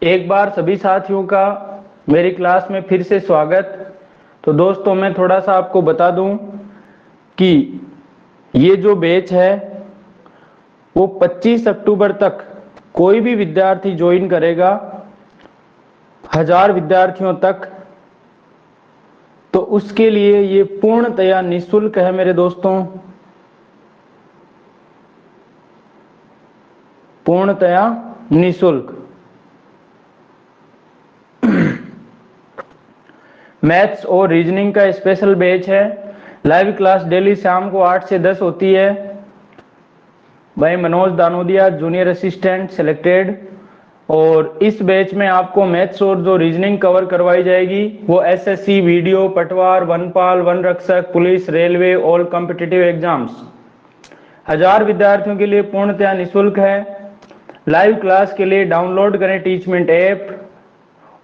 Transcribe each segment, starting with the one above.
एक बार सभी साथियों का मेरी क्लास में फिर से स्वागत। तो दोस्तों मैं थोड़ा सा आपको बता दूं कि ये जो बैच है वो 25 अक्टूबर तक कोई भी विद्यार्थी ज्वाइन करेगा, 1000 विद्यार्थियों तक। तो उसके लिए ये पूर्णतया निःशुल्क है मेरे दोस्तों, पूर्णतया निःशुल्क। मैथ्स और रीजनिंग का स्पेशल बैच है। लाइव क्लास डेली शाम को 8 से 10 होती है। भाई Manoj Danodiya, junior assistant selected. और इस बैच में आपको मैथ्स और जो रीजनिंग कवर करवाई जाएगी वो एसएससी, वीडियो, पटवार, वनपाल, वन रक्षक, police, railway, all competitive exams. 1000 विद्यार्थियों के लिए पूर्णतया निःशुल्क है। लाइव क्लास के लिए डाउनलोड करें टीचमेंट ऐप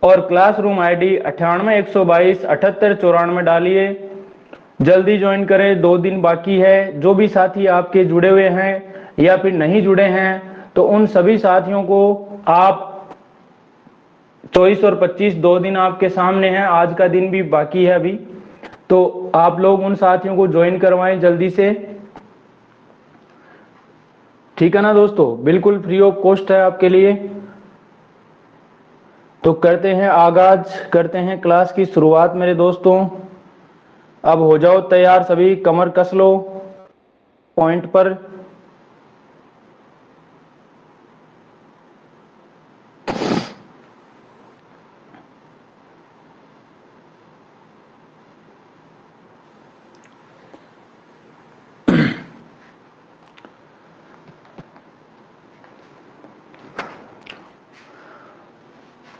और क्लासरूम आईडी 98 122 78 94 डालिए। जल्दी ज्वाइन करें, 2 दिन बाकी है। जो भी साथी आपके जुड़े हुए हैं या फिर नहीं जुड़े हैं तो उन सभी साथियों को आप 24 और 25 2 दिन आपके सामने हैं, आज का दिन भी बाकी है अभी। तो आप लोग उन साथियों को ज्वाइन करवाएं जल्दी से, ठीक है ना दोस्तों। बिल्कुल फ्री ऑफ कॉस्ट है आपके लिए। तो करते हैं आगाज, करते हैं क्लास की शुरुआत मेरे दोस्तों। अब हो जाओ तैयार सभी, कमर कस लो पॉइंट पर।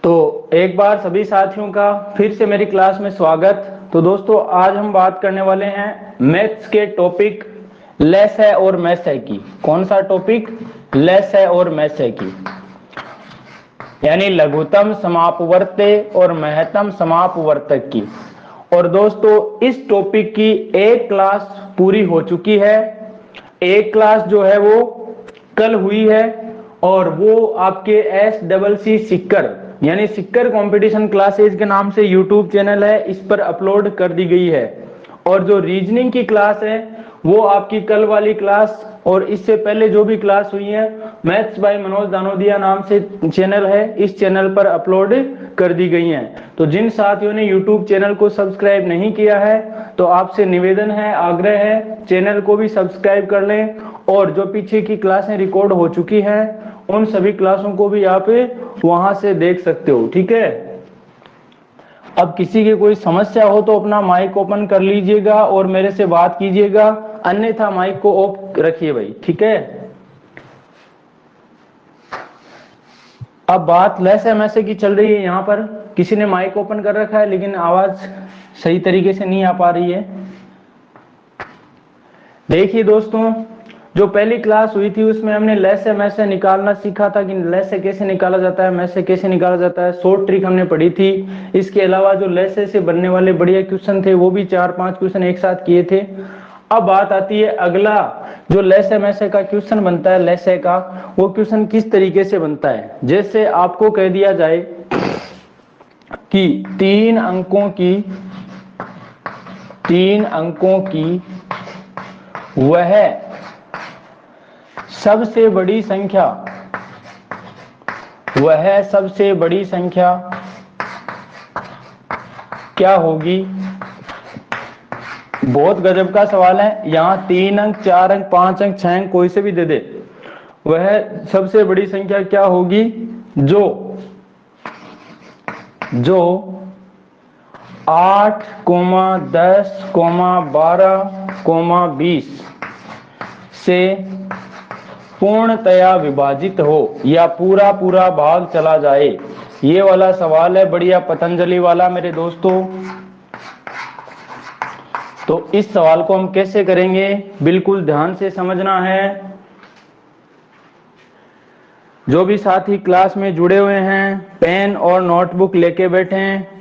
तो एक बार सभी साथियों का फिर से मेरी क्लास में स्वागत। तो दोस्तों आज हम बात करने वाले हैं मैथ्स के टॉपिक लेस है और मैथ्स है की। कौन सा टॉपिक? लेस है और मैथ्स है की, यानी लघुत्तम समापवर्त्य और महत्तम समापवर्तक की। और दोस्तों इस टॉपिक की एक क्लास पूरी हो चुकी है, एक क्लास जो है वो कल हुई है और वो आपके SCC सिक्कर यानी सिक्कर कंपटीशन क्लासेज के नाम से यूट्यूब चैनल है, इस पर अपलोड कर दी गई है। और जो रीजनिंग की क्लास है वो आपकी कल वाली क्लास और इससे पहले जो भी क्लास हुई है मैथ्स बाय मनोज दानोदिया नाम से चैनल है, इस चैनल पर अपलोड कर दी गई हैं। तो जिन साथियों ने यूट्यूब चैनल को सब्सक्राइब नहीं किया है तो आपसे निवेदन है, आग्रह है, चैनल को भी सब्सक्राइब कर लें। और जो पीछे की क्लासें रिकॉर्ड हो चुकी हैं उन सभी क्लासों को भी आप वहां से देख सकते हो, ठीक है। अब किसी की कोई समस्या हो तो अपना माइक ओपन कर लीजिएगा और मेरे से बात कीजिएगा, अन्यथा माइक को ऑफ रखिए भाई, ठीक है। अब बात लेस एमएसए की चल रही है, यहाँ पर किसी ने माइक ओपन कर रखा है लेकिन आवाज सही तरीके से नहीं आ पा रही है। देखिए दोस्तों जो पहली क्लास हुई थी उसमें हमने लेस से मैसे निकालना सीखा था कि लेस से कैसे निकाला जाता है, मैस से कैसे निकाला जाता है, शॉर्ट ट्रिक हमने पढ़ी थी। इसके अलावा जो लेस से बनने वाले बढ़िया क्वेश्चन थे वो भी 4-5 क्वेश्चन एक साथ किए थे। अब बात आती है अगला जो लेस मैसे का क्वेश्चन बनता है, लेस का वो क्वेश्चन किस तरीके से बनता है। जैसे आपको कह दिया जाए कि 3 अंकों की वह सबसे बड़ी संख्या, वह सबसे बड़ी संख्या क्या होगी। बहुत गजब का सवाल है। यहां 3 अंक, 4 अंक, 5 अंक, 6 अंक कोई से भी दे दे। वह सबसे बड़ी संख्या क्या होगी जो 8, 10, 12, 20 से पूर्णतया विभाजित हो या पूरा पूरा भाग चला जाए। ये वाला सवाल है, बढ़िया पतंजलि वाला मेरे दोस्तों। तो इस सवाल को हम कैसे करेंगे बिल्कुल ध्यान से समझना है। जो भी साथी क्लास में जुड़े हुए हैं पेन और नोटबुक लेके बैठे।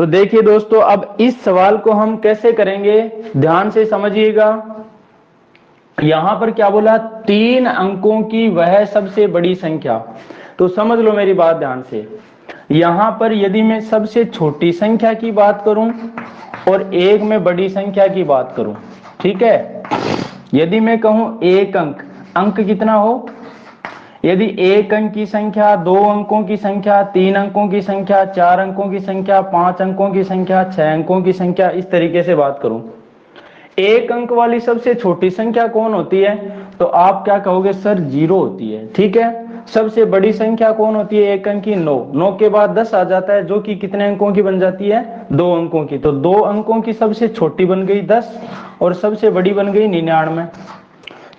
तो देखिए दोस्तों, अब इस सवाल को हम कैसे करेंगे, ध्यान से समझिएगा। यहां पर क्या बोला, 3 अंकों की वह सबसे बड़ी संख्या। तो समझ लो मेरी बात ध्यान से, यहां पर यदि मैं सबसे छोटी संख्या की बात करूं और एक में बड़ी संख्या की बात करूं, ठीक है। यदि मैं कहूं एक अंक, अंक कितना हो, यदि एक अंक की संख्या, 2 अंकों की संख्या, 3 अंकों की संख्या, 4 अंकों की संख्या, 5 अंकों की संख्या, 6 अंकों की संख्या, इस तरीके से बात करूं, एक अंक वाली सबसे छोटी संख्या कौन होती है, तो आप क्या कहोगे सर, 0 होती है, ठीक है। सबसे बड़ी संख्या कौन होती है एक अंक की, 9। 9 के बाद 10 आ जाता है, जो कि कितने अंकों की बन जाती है, 2 अंकों की। तो 2 अंकों की सबसे छोटी बन गई 10 और सबसे बड़ी बन गई 99।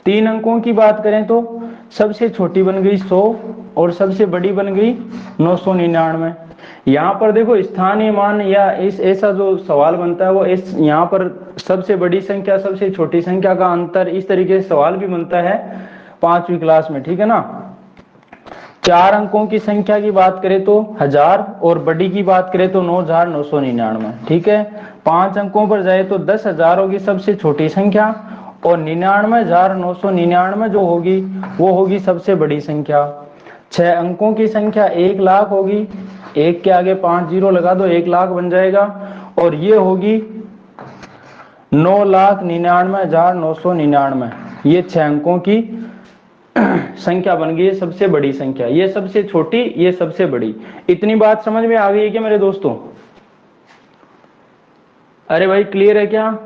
3 अंकों की बात करें तो सबसे छोटी बन गई 100 और सबसे बड़ी बन गई 999। यहाँ पर देखो स्थानीय मान या इस ऐसा जो सवाल बनता है वो इस यहाँ पर सबसे बड़ी संख्या सबसे छोटी संख्या का अंतर, इस तरीके से सवाल भी बनता है 5वीं क्लास में, ठीक है ना। 4 अंकों की संख्या की बात करें तो 1000 और बड़ी की बात करें तो 9999, ठीक है। 5 अंकों पर जाए तो 10,000 होगी सबसे छोटी संख्या और 99,999 जो होगी वो होगी सबसे बड़ी संख्या। 6 अंकों की संख्या 1 लाख होगी, एक के आगे 5 जीरो लगा दो, 1 लाख बन जाएगा और ये होगी 9,99,999। ये 6 अंकों की संख्या बन गई है सबसे बड़ी संख्या, ये सबसे छोटी, ये सबसे बड़ी। इतनी बात समझ में आ गई है क्या मेरे दोस्तों? अरे भाई क्लियर है क्या?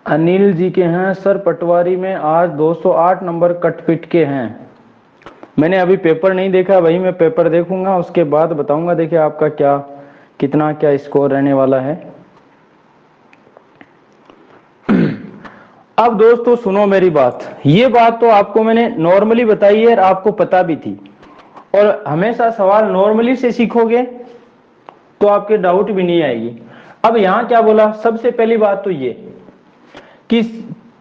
अनिल जी के हैं सर, पटवारी में आज 208 नंबर कटपिट के हैं। मैंने अभी पेपर नहीं देखा भाई, मैं पेपर देखूंगा उसके बाद बताऊंगा। देखिए आपका क्या कितना क्या स्कोर रहने वाला है। अब दोस्तों सुनो मेरी बात, ये बात तो आपको मैंने नॉर्मली बताई है और आपको पता भी थी, और हमेशा सवाल नॉर्मली से सीखोगे तो आपके डाउट भी नहीं आएगी। अब यहां क्या बोला, सबसे पहली बात तो ये कि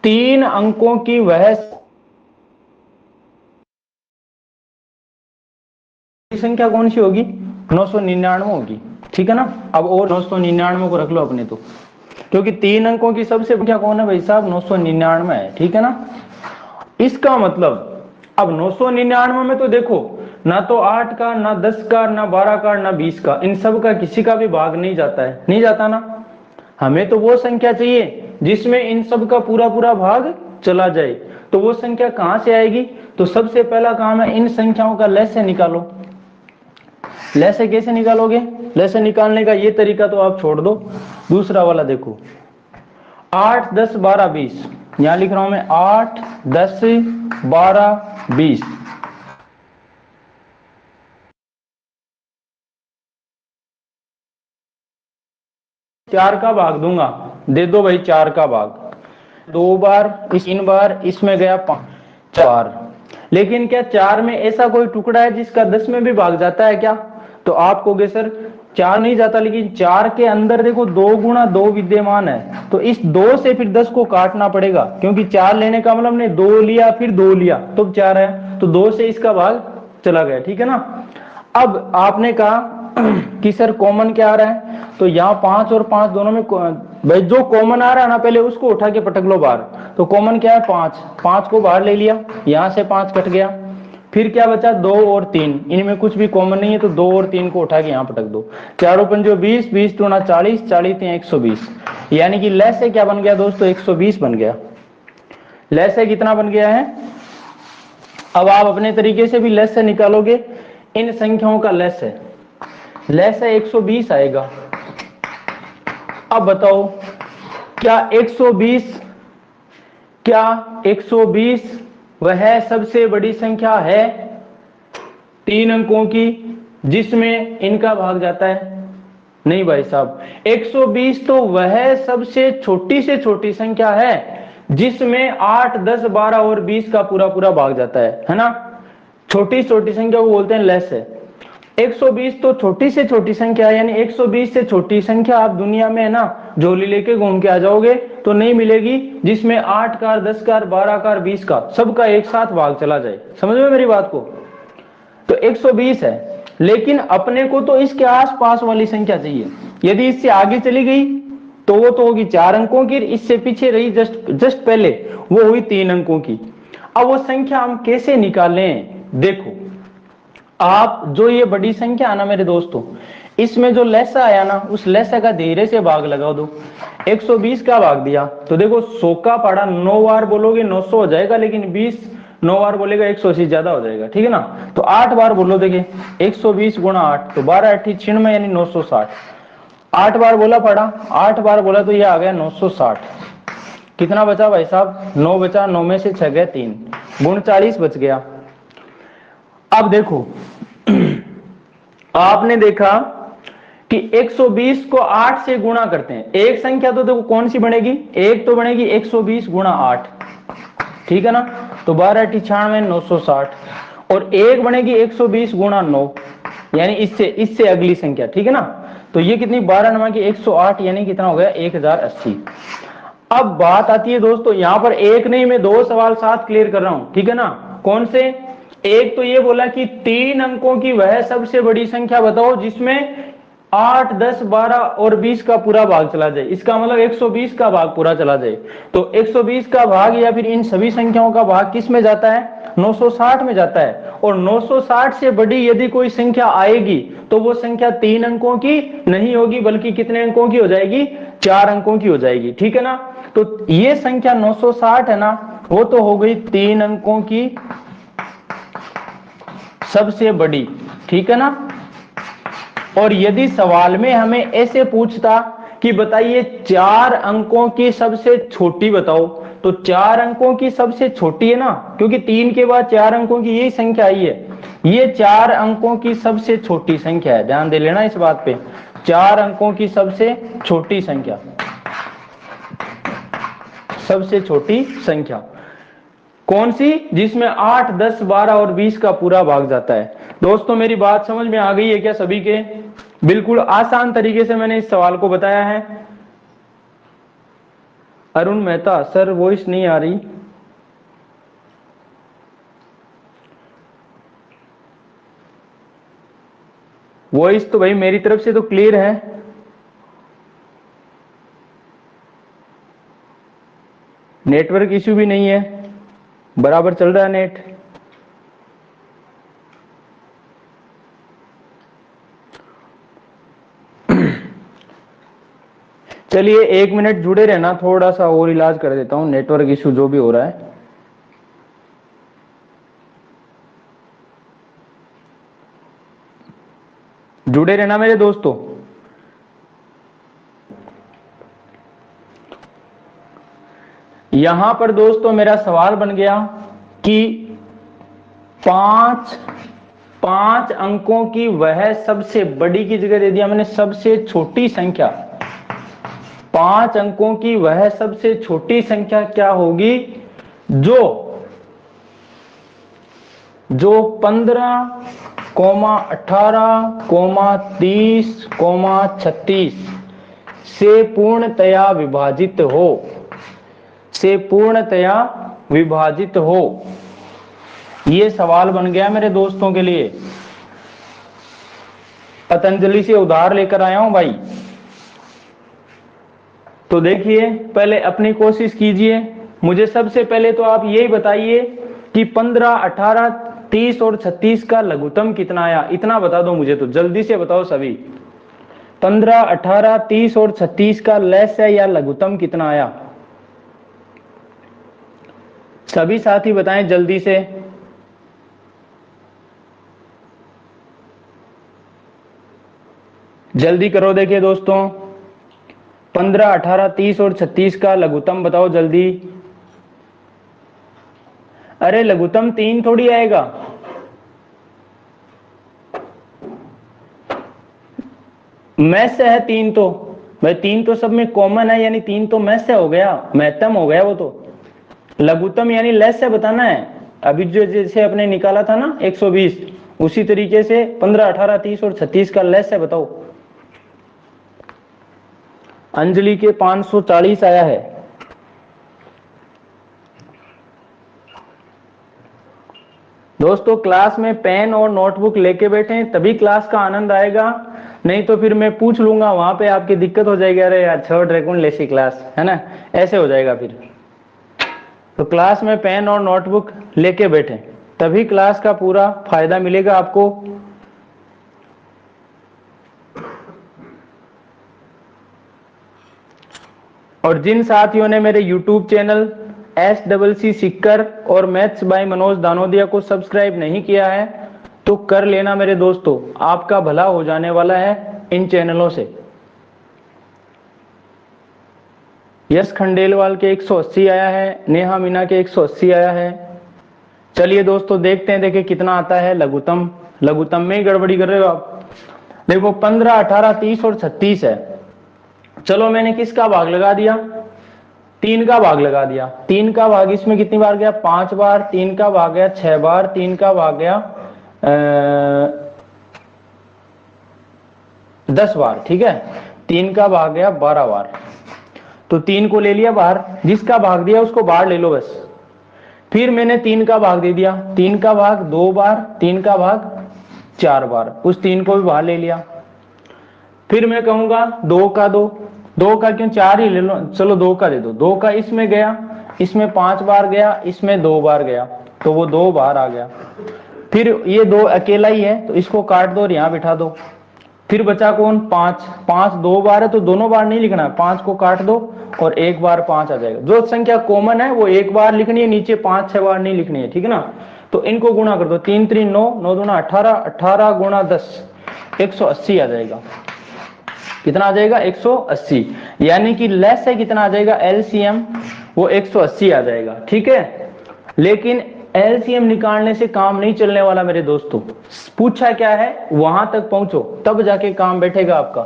3 अंकों की वह संख्या कौन सी होगी, 999 होगी, ठीक है ना। अब और 999 को रख लो अपने तो, क्योंकि 3 अंकों की सबसे संख्या कौन है भाई साहब, 999 है, ठीक है ना। इसका मतलब अब 999 में तो देखो ना तो 8 का, ना 10 का, ना 12 का, ना 20 का, इन सब का किसी का भी भाग नहीं जाता है, नहीं जाता ना। हमें तो वो संख्या चाहिए जिसमें इन सब का पूरा पूरा भाग चला जाए। तो वो संख्या कहां से आएगी, तो सबसे पहला काम है इन संख्याओं का लसागु निकालो। लसागु कैसे निकालोगे, लसागु निकालने का ये तरीका तो आप छोड़ दो, दूसरा वाला देखो, 8 10 12 20, यहां लिख रहा हूं मैं 8 10 12 20। चार का भाग दूंगा, दे दो भाई 4 का भाग, 2 बार 3 बार, इसमें गया 5 4। लेकिन क्या 4 में ऐसा कोई टुकड़ा है जिसका 10 में भी भाग जाता है क्या, तो आप कहोगे सर 4 नहीं जाता, लेकिन 4 के अंदर देखो 2 गुणा 2 विद्यमान है, तो इस 2 से फिर 10 को काटना पड़ेगा, क्योंकि 4 लेने का मतलब ने 2 लिया फिर 2 लिया तो 4 है, तो 2 से इसका भाग चला गया, ठीक है ना। अब आपने कहा कि सर कॉमन क्या आ रहा है, तो यहाँ 5 और 5 दोनों में भाई जो कॉमन आ रहा है ना पहले उसको उठा के पटक लो बाहर। तो कॉमन क्या है 5, 5 को बाहर ले लिया, यहां से 5 कट गया, फिर क्या बचा 2 और 3, इनमें कुछ भी कॉमन नहीं है, तो 2 और 3 को उठा के यहां पटक दो। 4 पंजो 20, 20 दूना 40, 40 120, यानी कि लसागु क्या बन गया दोस्तों, 120 बन गया। लसागु कितना बन गया है। अब आप अपने तरीके से भी लसागु निकालोगे इन संख्याओं का, लसागु 120 आएगा। अब बताओ क्या 120 वह सबसे बड़ी संख्या है 3 अंकों की जिसमें इनका भाग जाता है? नहीं भाई साहब, 120 तो वह सबसे छोटी से छोटी संख्या है जिसमें 8 10 12 और 20 का पूरा पूरा भाग जाता है ना। छोटी छोटी संख्या को बोलते हैं लसागु। 120 तो छोटी से छोटी संख्या है, यानी 120 से छोटी संख्या आप दुनिया में है ना झोली लेके घूम के आ जाओगे तो नहीं मिलेगी जिसमें 8 का, 10 का, 12 का, 20 का सबका एक साथ भाग चला जाए। समझ में मेरी बात को? तो 120 है, लेकिन अपने को तो इसके आसपास वाली संख्या चाहिए। यदि इससे आगे चली गई तो वो तो होगी 4 अंकों की, इससे पीछे रही जस्ट पहले वो हुई 3 अंकों की। अब वो संख्या हम कैसे निकालें? देखो, आप जो ये बड़ी संख्या है ना मेरे दोस्तों, इसमें जो लैसा आया ना, उस लैसा का धीरे से भाग लगा दो। 120 का भाग दिया तो देखो 100 का पड़ा, 9 बार बोलोगे 900 हो जाएगा, लेकिन 20 9 बार बोलेगा 180 ज्यादा हो जाएगा, ठीक है ना। तो 8 बार बोलो, देखिए 120 गुणा 8 तो 12 8 96 यानी 960। 8 बार बोला पड़ा, 8 बार बोला तो ये आ गया 960। कितना बचा भाई साहब? 9 बचा, 9 में से 6 गए 3, गुण 40 बच गया। अब देखो आपने देखा कि 120 को 8 से गुणा करते हैं, एक संख्या तो देखो कौन सी बनेगी, एक तो बनेगी 120 गुणा 8, ठीक है ना। तो 12 98 960, और एक बनेगी 120 गुणा 9, यानी इससे अगली संख्या, ठीक है ना। तो ये कितनी, 12 नमा की 108, यानी कितना हो गया 1080। अब बात आती है दोस्तों, यहां पर एक नहीं, मैं 2 सवाल साथ क्लियर कर रहा हूं, ठीक है ना। कौन से? एक तो ये बोला कि 3 अंकों की वह सबसे बड़ी संख्या बताओ जिसमें 8, 10, 12 और 20 का पूरा भाग चला जाए। इसका मतलब 120 का भाग पूरा चला जाए। तो 120 का भाग या फिर इन सभी संख्याओं का भाग किस में जाता है? 960 में जाता है। और 960 से बड़ी यदि कोई संख्या आएगी तो वो संख्या 3 अंकों की नहीं होगी, बल्कि कितने अंकों की हो जाएगी? 4 अंकों की हो जाएगी, ठीक है ना। तो ये संख्या 960 है ना, वो तो हो गई 3 अंकों की सबसे बड़ी, ठीक है ना। और यदि सवाल में हमें ऐसे पूछता कि बताइए 4 अंकों की सबसे छोटी बताओ, तो 4 अंकों की सबसे छोटी है ना, क्योंकि 3 के बाद 4 अंकों की यही संख्या आई है, ये 4 अंकों की सबसे छोटी संख्या है। ध्यान दे लेना इस बात पे, 4 अंकों की सबसे छोटी संख्या, सबसे छोटी संख्या कौन सी? जिसमें 8, 10, 12 और 20 का पूरा भाग जाता है। दोस्तों मेरी बात समझ में आ गई है क्या सभी के? बिल्कुल आसान तरीके से मैंने इस सवाल को बताया है। अरुण मेहता सर, वॉइस नहीं आ रही। वॉइस तो भाई मेरी तरफ से तो क्लियर है। नेटवर्क इश्यू भी नहीं है, बराबर चल रहा है नेट। चलिए 1 मिनट जुड़े रहना, थोड़ा सा और इलाज कर देता हूं नेटवर्क इश्यू जो भी हो रहा है। जुड़े रहना मेरे दोस्तों। यहां पर दोस्तों मेरा सवाल बन गया कि 5 अंकों की वह सबसे बड़ी की जगह दे दिया मैंने सबसे छोटी संख्या। 5 अंकों की वह सबसे छोटी संख्या क्या होगी? जो 15, 18, 30, 36 से पूर्णतया विभाजित हो, से पूर्णतया विभाजित हो। ये सवाल बन गया मेरे दोस्तों के लिए। पतंजलि से उधार लेकर आया हूं भाई। तो देखिए पहले अपनी कोशिश कीजिए। मुझे सबसे पहले तो आप यही बताइए कि 15, 18, 30 और 36 का लघुत्तम कितना आया, इतना बता दो मुझे, तो जल्दी से बताओ सभी। 15, 18, 30 और 36 का लैस या लघुत्तम कितना आया? सभी साथी बताएं जल्दी से। जल्दी करो, देखिए दोस्तों 15, 18, 30 और 36 का लघुत्तम बताओ जल्दी। अरे लघुत्तम 3 थोड़ी आएगा, मैथ से है 3 तो भाई, 3 तो सब में कॉमन है, यानी 3 तो मैथ से हो गया, महत्तम हो गया वो तो। लघुत्तम यानी लेस से बताना है। अभी जो जैसे अपने निकाला था ना 120, उसी तरीके से 15, 18, 30 और 36 का लेस है बताओ। अंजलि के 540 आया है। दोस्तों क्लास में पेन और नोटबुक लेके बैठे तभी क्लास का आनंद आएगा, नहीं तो फिर मैं पूछ लूंगा वहां पे आपकी दिक्कत हो जाएगी, अरे यार छोड़ रहे कौन लेसी क्लास, है ना, ऐसे हो जाएगा फिर। तो क्लास में पेन और नोटबुक लेके बैठे तभी क्लास का पूरा फायदा मिलेगा आपको। और जिन साथियों ने मेरे YouTube चैनल SCC सिक्कर और मैथ्स बाय मनोज दानोदिया को सब्सक्राइब नहीं किया है तो कर लेना मेरे दोस्तों, आपका भला हो जाने वाला है इन चैनलों से। यश खंडेलवाल के 180 आया है, नेहा मीना के 180 आया है। चलिए दोस्तों देखते हैं, देखिए कितना आता है लघुत्तम। लघुत्तम में ही गड़बड़ी कर रहे हो आप। देखो 15, 18, 30 और 36 है। चलो मैंने किसका भाग लगा दिया, 3 का भाग लगा दिया। 3 का भाग इसमें कितनी बार गया, 5 बार। 3 का भाग गया 6 बार। 3 का भाग गया 10 बार, ठीक है। 3 का भाग गया 12 बार। तो 3 को ले लिया बाहर, जिसका भाग दिया उसको बाहर ले लो बस। फिर मैंने 3 का भाग दे दिया, 3 का भाग 2 बार, 3 का भाग 4 बार, उस 3 को भी बाहर ले लिया। फिर मैं कहूंगा 2 का 2 का क्यों 4 ही ले लो, चलो 2 का दे दो। 2 का इसमें गया, इसमें 5 बार गया, इसमें 2 बार गया, तो वो 2 बार आ गया। फिर ये 2 अकेला ही है तो इसको काट दो और यहां बिठा दो। फिर बचा कौन, 5 2 बार है तो दोनों बार नहीं लिखना, 5 को काट दो और 1 बार 5 आ जाएगा। जो संख्या कॉमन है वो 1 बार लिखनी है, नीचे 5 6 बार नहीं लिखनी है, ठीक है ना। तो इनको गुणा कर दो, 3 3 9, 9 दूना 18, 18 गुणा 10 180 आ जाएगा। कितना आ जाएगा, 180। यानी कि लेस है कितना आ जाएगा, एलसीएम वो 180 आ जाएगा, ठीक है। लेकिन एलसीएम निकालने से काम नहीं चलने वाला मेरे दोस्तों। पूछा क्या है वहां तक पहुंचो तब जाके काम बैठेगा आपका।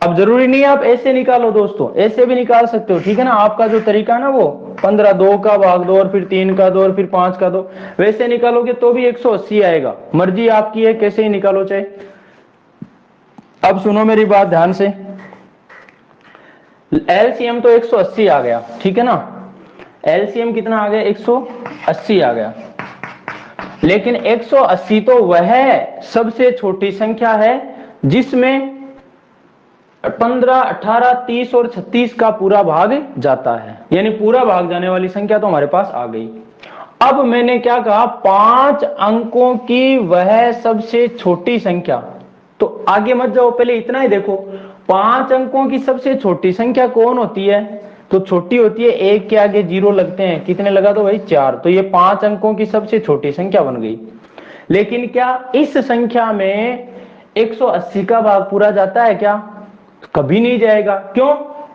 अब जरूरी नहीं है आप ऐसे निकालो दोस्तों, ऐसे भी निकाल सकते हो, ठीक है ना। आपका जो तरीका ना वो 15 2 का भाग दो और फिर 3 का दो और फिर 5 का दो, वैसे निकालोगे तो भी 180 आएगा। मर्जी आपकी है, कैसे ही निकालो चाहे। अब सुनो मेरी बात ध्यान से, एलसीएम तो 180 आ गया, ठीक है ना। एलसीएम कितना आ गया, 180 आ गया। लेकिन 180 तो वह सबसे छोटी संख्या है जिसमें 15, 18, 30 और 36 का पूरा भाग जाता है, यानी पूरा भाग जाने वाली संख्या तो हमारे पास आ गई। अब मैंने क्या कहा, 5 अंकों की वह सबसे छोटी संख्या। तो आगे मत जाओ, पहले इतना ही देखो, 5 अंकों की सबसे छोटी संख्या कौन होती है, तो छोटी होती है 1 के आगे 0 लगते हैं, कितने लगा दो भाई 4। तो ये 5 अंकों की सबसे छोटी संख्या बन गई। लेकिन क्या इस संख्या में 180 का भाग पूरा जाता है क्या, कभी नहीं जाएगा। क्यों,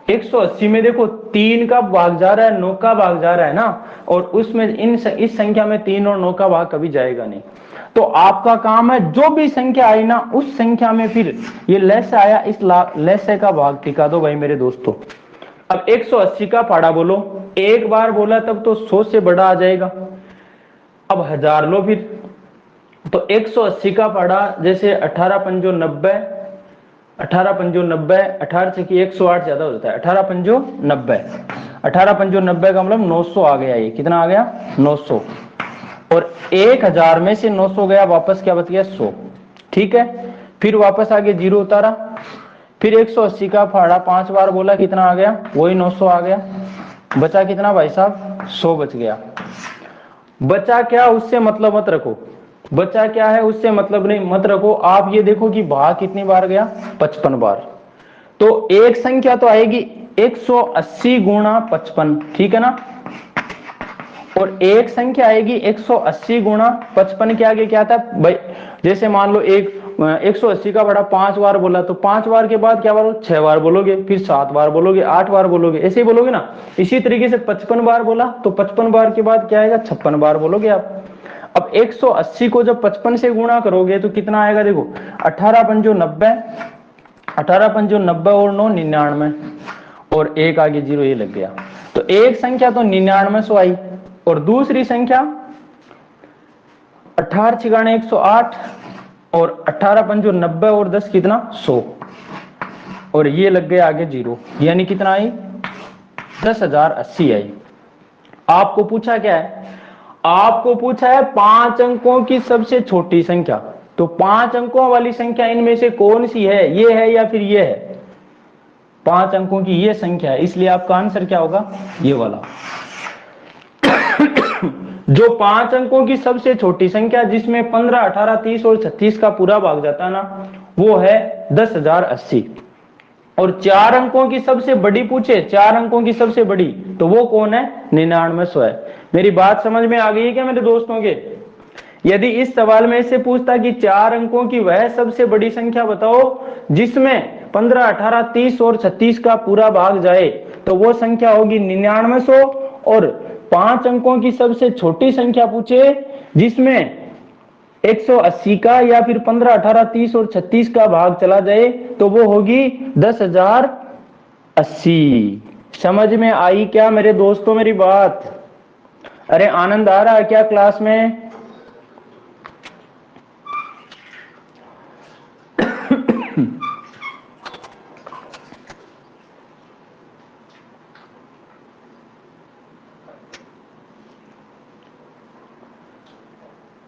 180 में देखो 3 का भाग जा रहा है, 9 का भाग जा रहा है ना, और उसमें इस संख्या में 3 और 9 का भाग कभी जाएगा नहीं। तो आपका काम है जो भी संख्या आई ना उस संख्या में फिर ये लेस आया, इस लेस का भाग टिका दो भाई मेरे दोस्तों। अब 180 का पाड़ा बोलो, एक बार बोला तब तो 100 से बड़ा आ जाएगा। अब 1000 लो फिर, तो 180 का पाड़ा जैसे 18 पंजो 90, 18 पंजो 90, 18 से की 108 ज्यादा हो जाता है, 18 पंजो 90, 18 पंजो 90 का मतलब 900 आ गया। ये कितना आ गया, 900। और 1000 में से 900 गया, वापस क्या बच गया, 100, ठीक है। फिर वापस आगे 0 उतारा, फिर 180 का फाड़ा 5 बार बोला, कितना आ गया, वही 900 आ गया। बचा कितना भाई साहब, 100 बच गया। बचा क्या, उससे मतलब मत रखो, बचा क्या है उससे मतलब नहीं मत रखो। आप ये देखो कि भाग कितनी बार गया, 55 बार। तो एक संख्या तो आएगी 180 गुणा 55, ठीक है ना। और एक संख्या आएगी 180 गुणा 55 के आगे क्या था भाई, जैसे मान लो 180 का बड़ा 5 बार बोला, तो 5 बार के बाद क्या बोलो, 6 बार बोलोगे, फिर 7 बार बोलोगे, 8 बार बोलोगे, ऐसे ही बोलोगे ना। इसी तरीके से 55 बार बोला तो 55 बार के बाद क्या आएगा, 56 बार बोलोगे आप। अब 180 को जब 55 से गुणा करोगे तो कितना आएगा, देखो 18 पंजो 90, 18 पंजो 90 और 9 99, और एक आगे 0 ये लग गया। तो एक संख्या तो 99 आई, और दूसरी संख्या 18 छिगाने 108, और 18 पंजो 90 और 10 कितना, 100, और ये लग गया आगे 0, यानी कितना आई, 10,080 आई। आपको पूछा क्या है, आपको पूछा है 5 अंकों की सबसे छोटी संख्या, तो 5 अंकों वाली संख्या इनमें से कौन सी है, ये है या फिर ये है? 5 अंकों की ये संख्या है, इसलिए आपका आंसर क्या होगा, ये वाला। जो 5 अंकों की सबसे छोटी संख्या जिसमें 15, 18, 30 और 36 का पूरा भाग जाता है ना, वो है 10,080। और 4 अंकों की सबसे बड़ी पूछे, 4 अंकों की सबसे बड़ी, तो वो कौन है, 9900 है। मेरी बात समझ में आ गई है क्या मेरे दोस्तों के? यदि इस सवाल में से पूछता कि 4 अंकों की वह सबसे बड़ी संख्या बताओ जिसमें 15, 18, 30 और 36 का पूरा भाग जाए, तो वो संख्या होगी 9900। और 5 अंकों की सबसे छोटी संख्या पूछे जिसमें 180 का या फिर 15, 18, 30 और 36 का भाग चला जाए, तो वो होगी 10,080। समझ में आई क्या मेरे दोस्तों मेरी बात? अरे आनंद आ रहा है क्या क्लास में?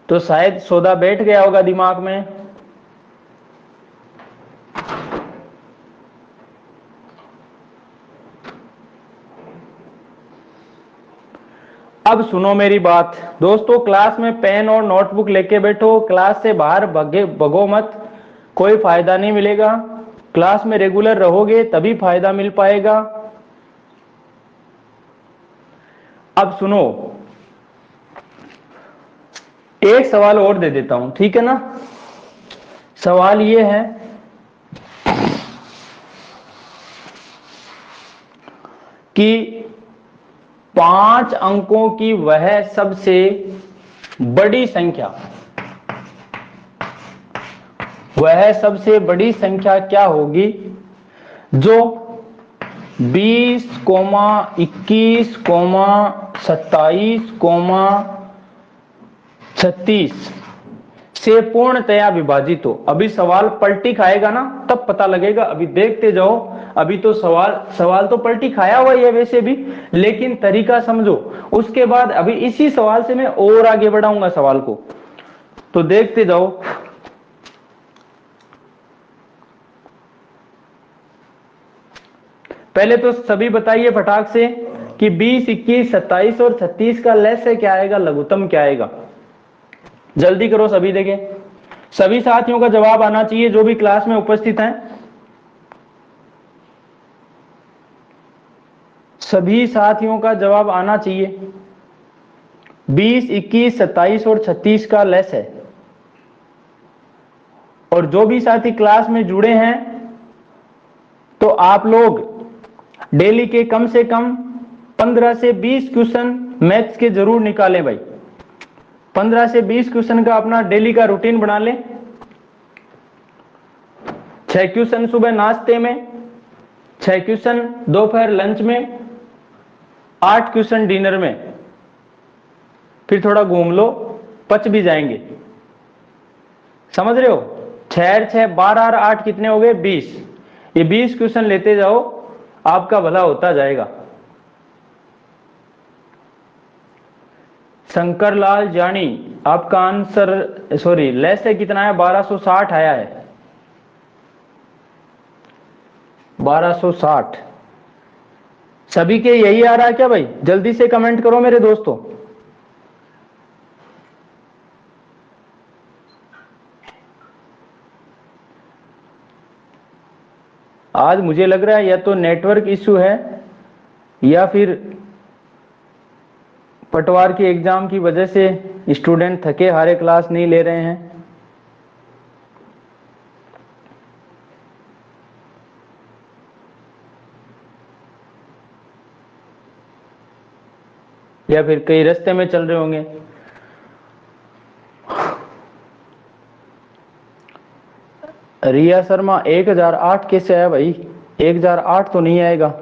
तो शायद सौदा बैठ गया होगा दिमाग में। अब सुनो मेरी बात दोस्तों, क्लास में पेन और नोटबुक लेके बैठो, क्लास से बाहर भगो मत, कोई फायदा नहीं मिलेगा। क्लास में रेगुलर रहोगे तभी फायदा मिल पाएगा। अब सुनो, एक सवाल और दे देता हूं, ठीक है ना? सवाल ये है कि 5 अंकों की वह सबसे बड़ी संख्या, वह सबसे बड़ी संख्या क्या होगी जो 20, 21, 27, 36 से पूर्णतया विभाजित हो। अभी सवाल पलटी खाएगा ना, तब पता लगेगा, अभी देखते जाओ। अभी तो सवाल तो पलटी खाया हुआ है वैसे भी, लेकिन तरीका समझो। उसके बाद अभी इसी सवाल से मैं और आगे बढ़ाऊंगा सवाल को, तो देखते जाओ। पहले तो सभी बताइए फटाक से कि 20, 21, 27 और 36 का लेस क्या आएगा, लघुत्तम क्या आएगा? जल्दी करो सभी, देखें सभी साथियों का जवाब आना चाहिए जो भी क्लास में उपस्थित हैं। सभी साथियों का जवाब आना चाहिए। 20, 21, 27 और 36 का लेस है। और जो भी साथी क्लास में जुड़े हैं, तो आप लोग डेली के कम से कम 15 से 20 क्वेश्चन मैथ्स के जरूर निकालें भाई। 15 से 20 क्वेश्चन का अपना डेली का रूटीन बना लें। 6 क्वेश्चन सुबह नाश्ते में, 6 क्वेश्चन दोपहर लंच में, 8 क्वेश्चन डिनर में, फिर थोड़ा घूम लो, पच भी जाएंगे। समझ रहे हो? 6 6 12 और 8 कितने हो गए, 20। ये 20 क्वेश्चन लेते जाओ, आपका भला होता जाएगा। शंकर लाल जानी, आपका आंसर सॉरी लेस है कितना है, 1260 आया है, 1260। सभी के यही आ रहा है क्या भाई? जल्दी से कमेंट करो मेरे दोस्तों। आज मुझे लग रहा है या तो नेटवर्क इश्यू है या फिर पटवार की एग्जाम की वजह से स्टूडेंट थके हारे क्लास नहीं ले रहे हैं। या फिर कई रास्ते में चल रहे होंगे। रिया शर्मा 1008 कैसे आया भाई? 1008 तो नहीं आएगा।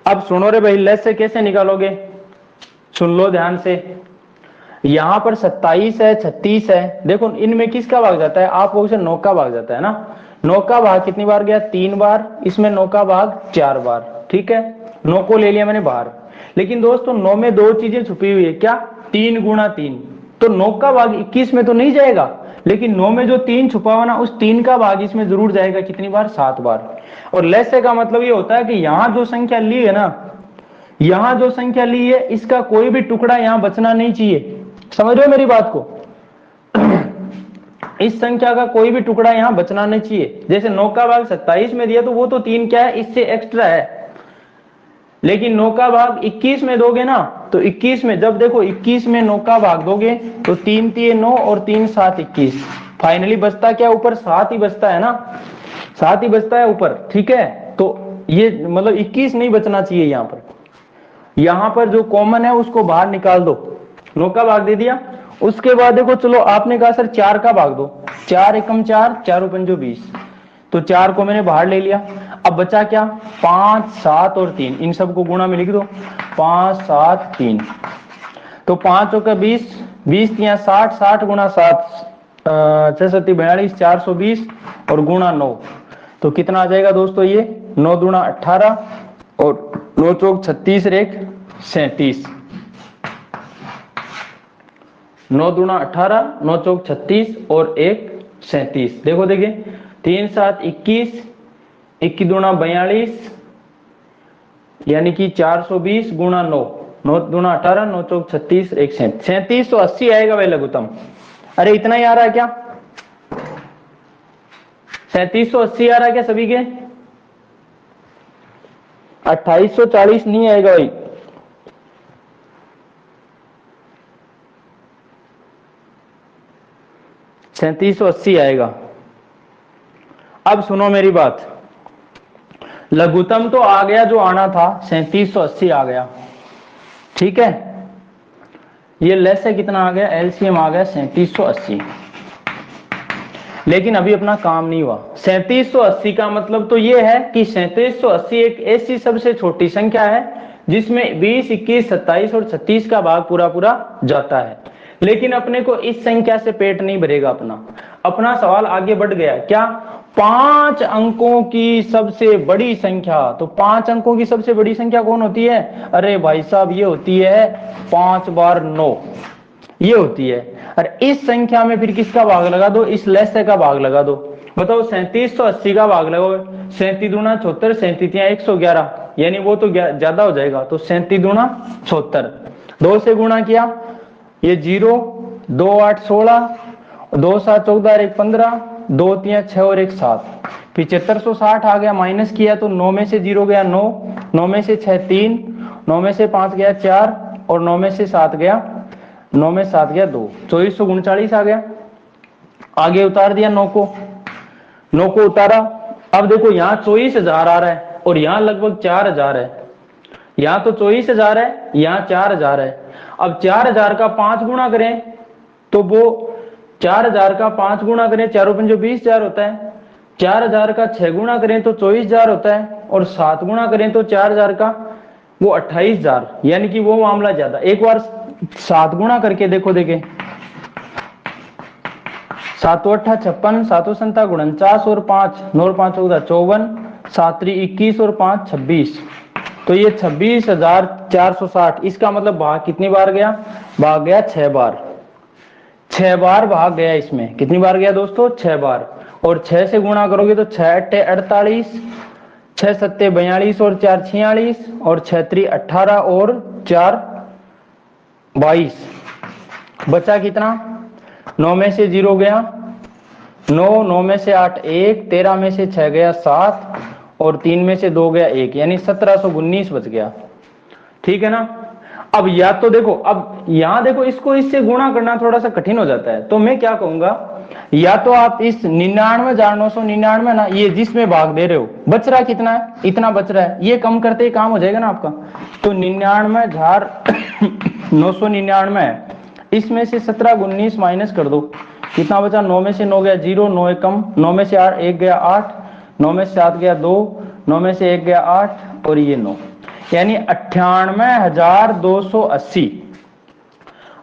अब सुनो रे भाई, लेस से कैसे निकालोगे? सुन लो ध्यान से। यहां पर 27 है, 36 है, देखो इनमें किसका भाग जाता है? आप लोगों से 9 का भाग जाता है ना। 9 का भाग कितनी बार गया? 3 बार। इसमें 9 का भाग 4 बार। ठीक है, 9 को ले लिया मैंने बाहर, लेकिन दोस्तों 9 में दो चीजें छुपी हुई है, क्या? 3 गुणा 3, तो 9 का भाग 21 में तो नहीं जाएगा, लेकिन 9 में जो 3 छुपा हुआ ना, उस 3 का भाग इसमें जरूर जाएगा। कितनी बार? 7 बार। और लेसे का मतलब ये होता है कि यहां जो संख्या ली है ना, यहां जो संख्या ली है, इसका कोई भी टुकड़ा यहां बचना नहीं चाहिए। समझ रहे हो मेरी बात को? इस संख्या का कोई भी टुकड़ा यहां बचना नहीं चाहिए। जैसे 9 का भाग 27 में दिया, तो वो तो 3 क्या है, इससे एक्स्ट्रा है। लेकिन 9 का भाग 21 में दोगे ना, तो 21 में जब देखो 21 में 9 का भाग दोगे तो 3 3 9 और 3 7 21, फाइनली बचता क्या? ऊपर 7 ही बचता है ना, 7 ही बचता है ऊपर। ठीक है, तो ये मतलब 21 नहीं बचना चाहिए यहां पर। यहां पर जो कॉमन है उसको बाहर निकाल दो। 9 का भाग दे दिया, उसके बाद देखो, चलो आपने कहा सर 4 का भाग दो, 4 एकम 4, 4 पंजो 20, तो 4 को मैंने बाहर ले लिया। अब बचा क्या? 5 7 और 3, इन सबको गुणा में लिख दो, 5 7 3, तो 5 का 20, 20 या 60, 60 गुणा 7 6 7 42, 420 और गुणा 9, तो कितना आ जाएगा दोस्तों? ये 9 दूना 18 और 9 चौक 36 और 1 37, 9 दूना 18, 9 चौक 36 और 1 37। देखो देखिए, 3 7 21, 21 दूना 42, यानी कि 420 गुणा 9, 9 दूना 18, 9 चौक 36, 1 37, 3780 आएगा भाई लघुत्तम। अरे इतना ही आ रहा है क्या? 3780 आ रहा है क्या सभी के? 2840 नहीं आएगा भाई। $3780 आएगा। अब सुनो मेरी बात, लघुत्तम तो आ गया जो आना था, 3780 आ गया। ठीक है, ये लेस है कितना आ गया? एलसीएम आ गया 3780। लेकिन अभी अपना काम नहीं हुआ। 3780 का मतलब तो ये है कि 3780 एक ऐसी सबसे छोटी संख्या है जिसमें 20 21 27 और 36 का भाग पूरा पूरा जाता है। लेकिन अपने को इस संख्या से पेट नहीं भरेगा अपना सवाल आगे बढ़ गया। क्या? 5 अंकों की सबसे बड़ी संख्या। तो 5 अंकों की सबसे बड़ी संख्या कौन होती है? अरे भाई साहब, ये होती है 5 बार 9, ये होती है। और इस संख्या में फिर किसका भाग लगा दो? इस लेसे का भाग लगा दो। बताओ, 3780 का भाग लगाओ, 37 दूना 74, 37 111, यानी वो तो ज्यादा हो जाएगा, तो 37 दूना 76, 2 से गुणा किया, ये 0, 2 8 16, 2 7 14 1 15, 2 3 6 और 1 7, 7560 आ गया। माइनस किया तो 9 में से 0 गया 9, 9 में से 6 3, 9 में से 5 गया 4 और 9 में से 7 गया, 9 में 7 गया 2, 2439 आ गया। आगे उतार दिया 9 को उतारा। अब देखो, यहाँ 24,000 आ रहा है और यहाँ लगभग 4,000 है। यहाँ तो 24,000 है, यहाँ 4,000 है। अब 4,000 का 5 गुणा करें तो वो 4,000 का 5 गुणा करें, 4 पंजो 20,000 होता है। 4,000 का 6 गुणा करें तो 24,000 होता है, और 7 गुणा करें तो 4,000 का वो 28,000, यानी कि वो मामला ज्यादा। एक बार 7 गुणा करके देखो, देखे 7 8 56, 7 7 49 और 5 9 5 14 54, 7 3 21 और 5 26, तो ये 26,460। इसका मतलब भाग कितनी बार गया? भाग गया 6 बार। 6 बार भाग गया इसमें। कितनी बार गया दोस्तों? 6 बार। और 6 से गुणा करोगे तो 6 8 48, 6 7 42 और 4 46 और 6 3 18 और 4 22। बचा कितना? 9 में से 0 गया 9, 9 में से 8 1, 13 में से 6 गया 7 और 3 में से 2 गया 1, यानी 1719 बच गया। ठीक है ना? अब या तो देखो, अब यहां देखो, इसको इससे गुणा करना थोड़ा सा कठिन हो जाता है, तो मैं क्या कहूंगा, या तो आप इस 99,999 ना, ये जिसमें भाग दे रहे हो, बच रहा कितना है? इतना बच रहा है, ये कम करते ही काम हो जाएगा ना आपका। तो 99,999 है, इसमें से 1719 माइनस कर दो, कितना बचा? 9 में से 9 गया 0, 9 एक कम, 9 में से 8 1 गया 8, 9 में से 7 गया 2, 9 में से 1 गया 8 और ये 9, यानी 98,280।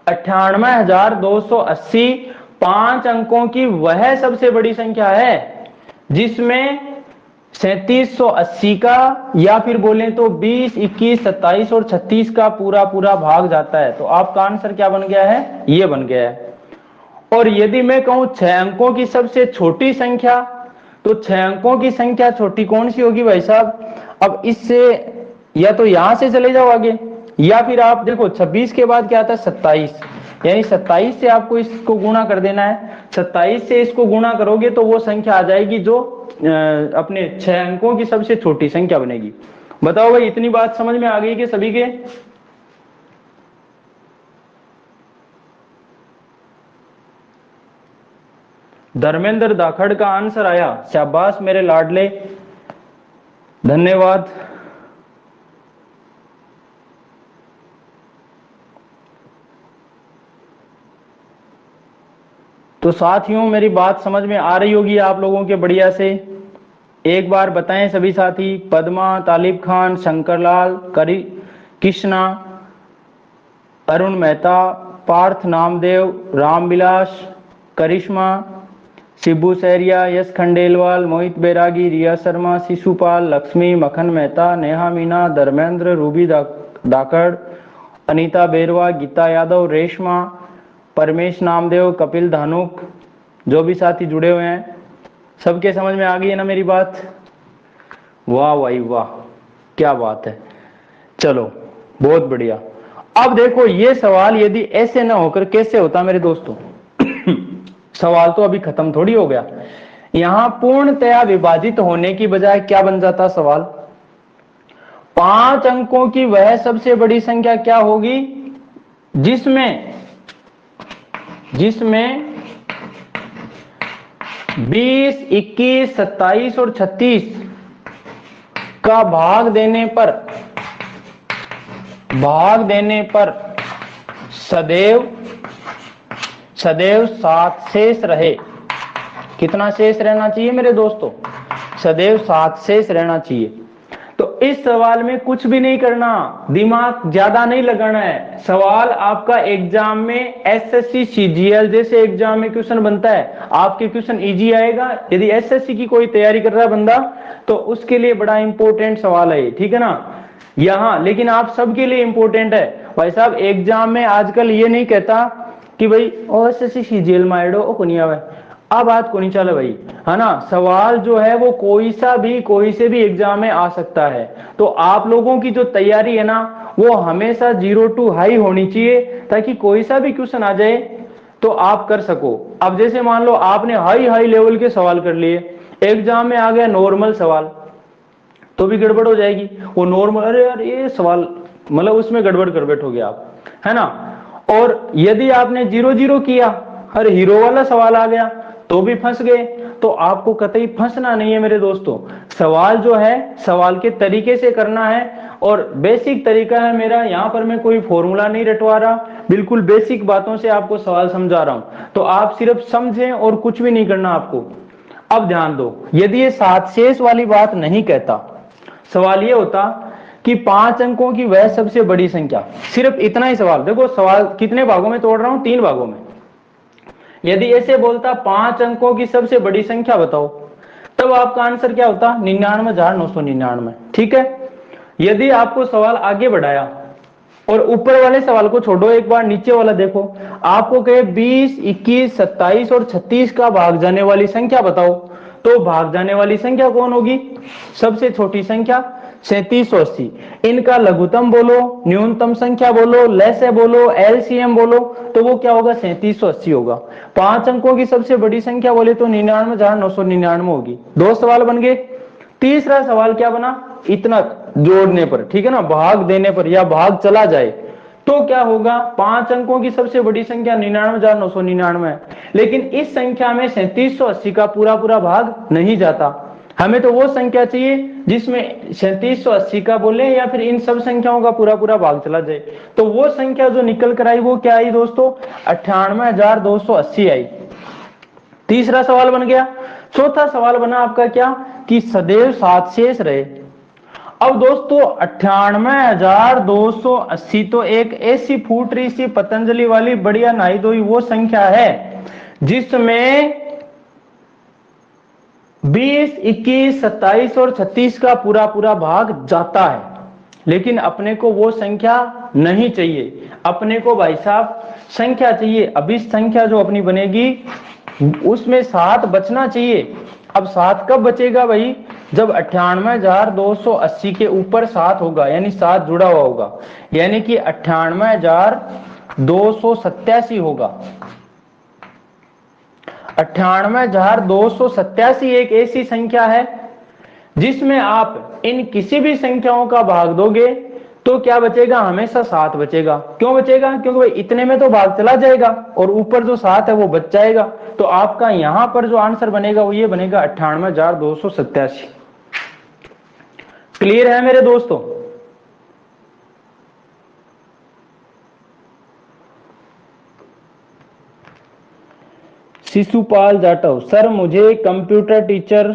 98,280 5 अंकों की वह सबसे बड़ी संख्या है जिसमें 3780 का, या फिर बोले तो 20, 21, 27 और 36 का पूरा पूरा भाग जाता है। तो आपका आंसर क्या बन गया है, ये बन गया है। और यदि मैं कहूं 6 अंकों की सबसे छोटी संख्या, तो 6 अंकों की संख्या छोटी कौन सी होगी भाई साहब? अब इससे या तो यहां से चले जाओ आगे, या फिर आप देखो 26 के बाद क्या आता है 27, यानी 27 से आपको इसको गुणा कर देना है। 27 से इसको गुणा करोगे तो वो संख्या आ जाएगी जो अपने 6 अंकों की सबसे छोटी संख्या बनेगी। बताओ भाई, इतनी बात समझ में आ गई कि सभी के? धर्मेंद्र दाखड़ का आंसर आया, शाबाश मेरे लाडले, धन्यवाद। तो साथियों, मेरी बात समझ में आ रही होगी आप लोगों के बढ़िया से। एक बार बताएं सभी साथी, पद्मा, तालिब खान, शंकरलाल, कृष्णा, अरुण मेहता, पार्थ नामदेव, रामविलास, करिश्मा, शिबू सहरिया, यश खंडेलवाल, मोहित बैरागी, रिया शर्मा, शिशुपाल, लक्ष्मी, मखन मेहता, नेहा मीना, धर्मेंद्र, रूबी दाकड़, अनीता बेरवा, गीता यादव, रेशमा, परमेश नामदेव, कपिल धानुक, जो भी साथी जुड़े हुए हैं, सबके समझ में आ गई है ना मेरी बात? वाह भाई वाह, क्या बात है। चलो बहुत बढ़िया। अब देखो ये सवाल यदि ऐसे ना होकर कैसे होता मेरे दोस्तों? सवाल तो अभी खत्म थोड़ी हो गया। यहां पूर्णतया विभाजित होने की बजाय क्या बन जाता सवाल? 5 अंकों की वह सबसे बड़ी संख्या क्या होगी जिसमें 20, 21, 27 और 36 का भाग देने पर सदैव 7 शेष रहे। कितना शेष रहना चाहिए मेरे दोस्तों? सदैव 7 शेष रहना चाहिए। तो इस सवाल में कुछ भी नहीं करना, दिमाग ज्यादा नहीं लगाना है। सवाल आपका एग्जाम में एसएससी सीजीएल जैसे एग्जाम में क्वेश्चन बनता है, आपके क्वेश्चन इजी आएगा। यदि एसएससी की कोई तैयारी कर रहा है बंदा तो उसके लिए बड़ा इंपॉर्टेंट सवाल है, ठीक है ना। यहाँ लेकिन आप सबके लिए इंपॉर्टेंट है भाई साहब। एग्जाम में आजकल ये नहीं कहता कि भाई ओ एसएससी सीजीएल में आएडो ओ कुनिया है, अब बात को नहीं चले भाई, है ना। सवाल जो है वो कोई से भी एग्जाम में आ सकता है। तो आप लोगों की जो तैयारी है ना वो हमेशा 0 to हाई होनी चाहिए, ताकि कोई सा भी क्वेश्चन आ जाए तो आप कर सको। अब जैसे मान लो आपने हाई लेवल के सवाल कर लिए, एग्जाम में आ गया नॉर्मल सवाल, तो भी गड़बड़ हो जाएगी। वो नॉर्मल, अरे यार ये सवाल, मतलब उसमें गड़बड़ कर बैठोगे आप, है ना। और यदि आपने 0 किया, अरे हीरो वाला सवाल आ गया तो भी फंस गए। तो आपको कतई फंसना नहीं है मेरे दोस्तों। सवाल जो है सवाल के तरीके से करना है, और बेसिक तरीका है मेरा। यहाँ पर मैं कोई फॉर्मूला नहीं रटवा रहा, बिल्कुल बेसिक बातों से आपको सवाल समझा रहा हूं। तो आप सिर्फ समझें और कुछ भी नहीं करना आपको। अब ध्यान दो, यदि ये 7 शेष वाली बात नहीं कहता, सवाल ये होता कि 5 अंकों की वह सबसे बड़ी संख्या, सिर्फ इतना ही सवाल। देखो सवाल कितने भागों में तोड़ रहा हूं, 3 भागों में। यदि ऐसे बोलता 5 अंकों की सबसे बड़ी संख्या बताओ, तब आपका आंसर क्या होता? 99,999, ठीक है। यदि आपको सवाल आगे बढ़ाया और ऊपर वाले सवाल को छोड़ो, एक बार नीचे वाला देखो, आपको कहे 20, 21, 27 और 36 का भाग जाने वाली संख्या बताओ, तो भाग जाने वाली संख्या कौन होगी? सबसे छोटी संख्या 3780। इनका लघुत्तम बोलो, न्यूनतम संख्या बोलो, लैसे बोलो, एलसीएम बोलो, तो वो क्या होगा? 3780 होगा। 5 अंकों की सबसे बड़ी संख्या बोले तो 99,999 होगी। 2 सवाल बन गए। तीसरा सवाल क्या बना? इतना जोड़ने पर, ठीक है ना, भाग देने पर या भाग चला जाए तो क्या होगा? 5 अंकों की सबसे बड़ी संख्या 99,999 है, लेकिन इस संख्या में 3780 का पूरा पूरा भाग नहीं जाता। हमें तो वो संख्या चाहिए जिसमें 3780 का बोले या फिर इन सब संख्याओं का पूरा पूरा भाग चला जाए। तो वो संख्या जो निकल कर आई वो क्या आई दोस्तों? 98,280 आई। तीसरा सवाल बन गया। चौथा सवाल बना आपका क्या? कि सदैव 7 शेष रहे। अब दोस्तों 98,280 तो एक ऐसी फूट रही सी पतंजलि वाली बढ़िया नहाई धोई वो संख्या है जिसमें 20, 21, 27 और 36 का पूरा पूरा भाग जाता है, लेकिन अपने को वो संख्या नहीं चाहिए। अपने को भाई साहब संख्या चाहिए। अभी संख्या जो अपनी बनेगी उसमें 7 बचना चाहिए। अब 7 कब बचेगा भाई? जब 98,280 के ऊपर 7 होगा, यानी 7 जुड़ा हुआ होगा, यानी कि 98,287 होगा। 98,287 एक ऐसी संख्या है जिसमें आप इन किसी भी संख्याओं का भाग दोगे तो क्या बचेगा? हमेशा 7 बचेगा। क्यों बचेगा? क्योंकि भाई इतने में तो भाग चला जाएगा और ऊपर जो 7 है वो बच जाएगा। तो आपका यहां पर जो आंसर बनेगा वो ये बनेगा 98,287। क्लियर है मेरे दोस्तों? शिशुपाल जाटव, सर मुझे कंप्यूटर टीचर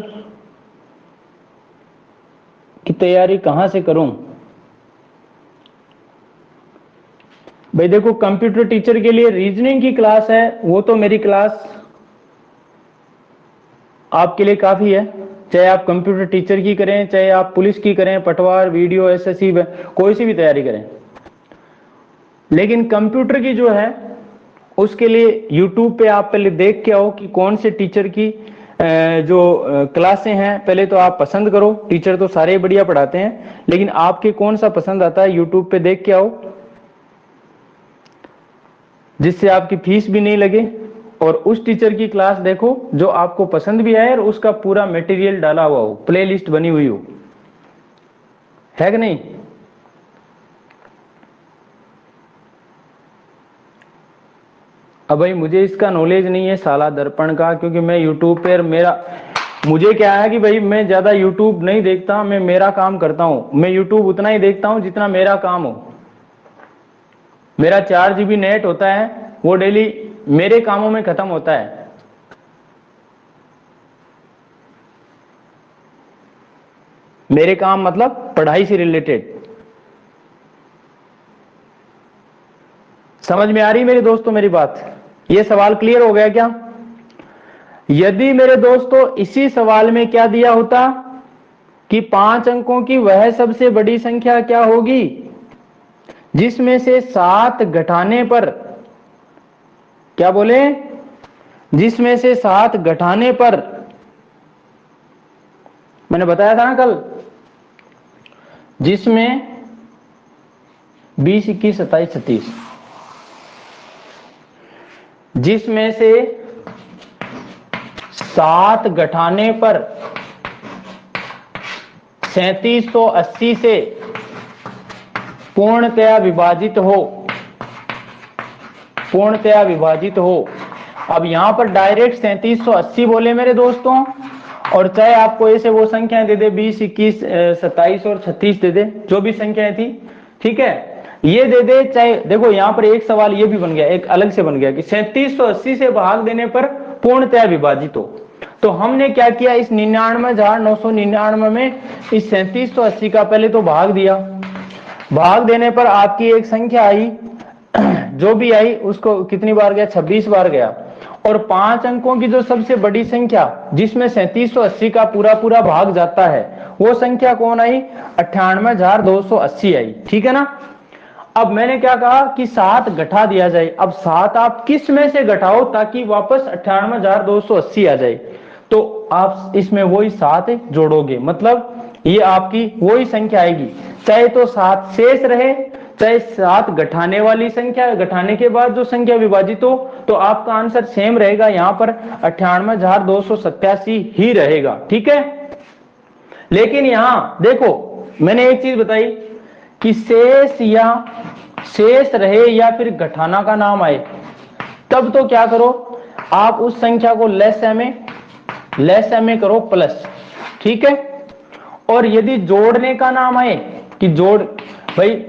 की तैयारी कहां से करूं? भाई देखो, कंप्यूटर टीचर के लिए रीजनिंग की क्लास है, वो तो मेरी क्लास आपके लिए काफी है। चाहे आप कंप्यूटर टीचर की करें, चाहे आप पुलिस की करें, पटवार, वीडियो, एसएससी, कोई सी भी तैयारी करें, लेकिन कंप्यूटर की जो है उसके लिए यूट्यूब पे आप पहले देख के आओ कि कौन से टीचर की जो क्लासें हैं पहले तो आप पसंद करो। टीचर तो सारे बढ़िया पढ़ाते हैं, लेकिन आपके कौन सा पसंद आता है यूट्यूब पे देख के आओ, जिससे आपकी फीस भी नहीं लगे। और उस टीचर की क्लास देखो जो आपको पसंद भी आए और उसका पूरा मटेरियल डाला हुआ हो, प्लेलिस्ट बनी हुई हो, है कि नहीं? अब भाई मुझे इसका नॉलेज नहीं है साला दर्पण का, क्योंकि मैं यूट्यूब पर मुझे क्या है कि भाई मैं ज्यादा यूट्यूब नहीं देखता, मैं मेरा काम करता हूं। मैं यूट्यूब उतना ही देखता हूं जितना मेरा काम हो। मेरा 4 GB नेट होता है, वो डेली मेरे कामों में खत्म होता है। मेरे काम मतलब पढ़ाई से रिलेटेड। समझ में आ रही मेरे दोस्तों मेरी बात? ये सवाल क्लियर हो गया क्या? यदि मेरे दोस्तों इसी सवाल में क्या दिया होता कि 5 अंकों की वह सबसे बड़ी संख्या क्या होगी जिसमें से 7 घटाने पर, क्या बोले, जिसमें से 7 घटाने पर, मैंने बताया था ना कल, जिसमें 20, 21, 27, 36, जिसमें से 7 घटाने पर 3780 से पूर्णतया विभाजित हो, पूर्णतया विभाजित हो। अब यहां पर डायरेक्ट 3780 बोले मेरे दोस्तों, और चाहे आपको ऐसे वो संख्याएं दे दे 20, 21, 27 और 36 दे दे, जो भी संख्याएं थी, ठीक है, ये दे दे। चाहे देखो यहां पर एक सवाल ये भी बन गया, एक अलग से बन गया कि 3780 से भाग देने पर पूर्णतया विभाजित हो। तो हमने क्या किया, इस 99,999 में इस 3780 का पहले तो भाग दिया। भाग देने पर आपकी एक संख्या आई, जो भी आई उसको कितनी बार गया? 26 बार गया। और 5 अंकों की जो सबसे बड़ी संख्या जिसमें 3780 का पूरा पूरा भाग जाता है, वो संख्या कौन आई? 98,280 आई। ठीक है ना? अब मैंने क्या कहा कि 7 घटा दिया जाए। अब 7 आप किस में से घटाओ ताकि वापस 98,280 आ जाए? तो आप इसमें वही 7 जोड़ोगे, मतलब ये आपकी वही संख्या आएगी। चाहे तो 7 शेष रहे, चाहे 7 घटाने वाली संख्या, घटाने के बाद जो संख्या विभाजित हो, तो आपका आंसर सेम रहेगा, यहां पर 98,287 ही रहेगा। ठीक है? लेकिन यहां देखो मैंने एक चीज बताई कि शेष रहे या फिर घटाना का नाम आए, तब तो क्या करो, आप उस संख्या को लेस में करो प्लस। ठीक है? और यदि जोड़ने का नाम आए कि जोड़, भाई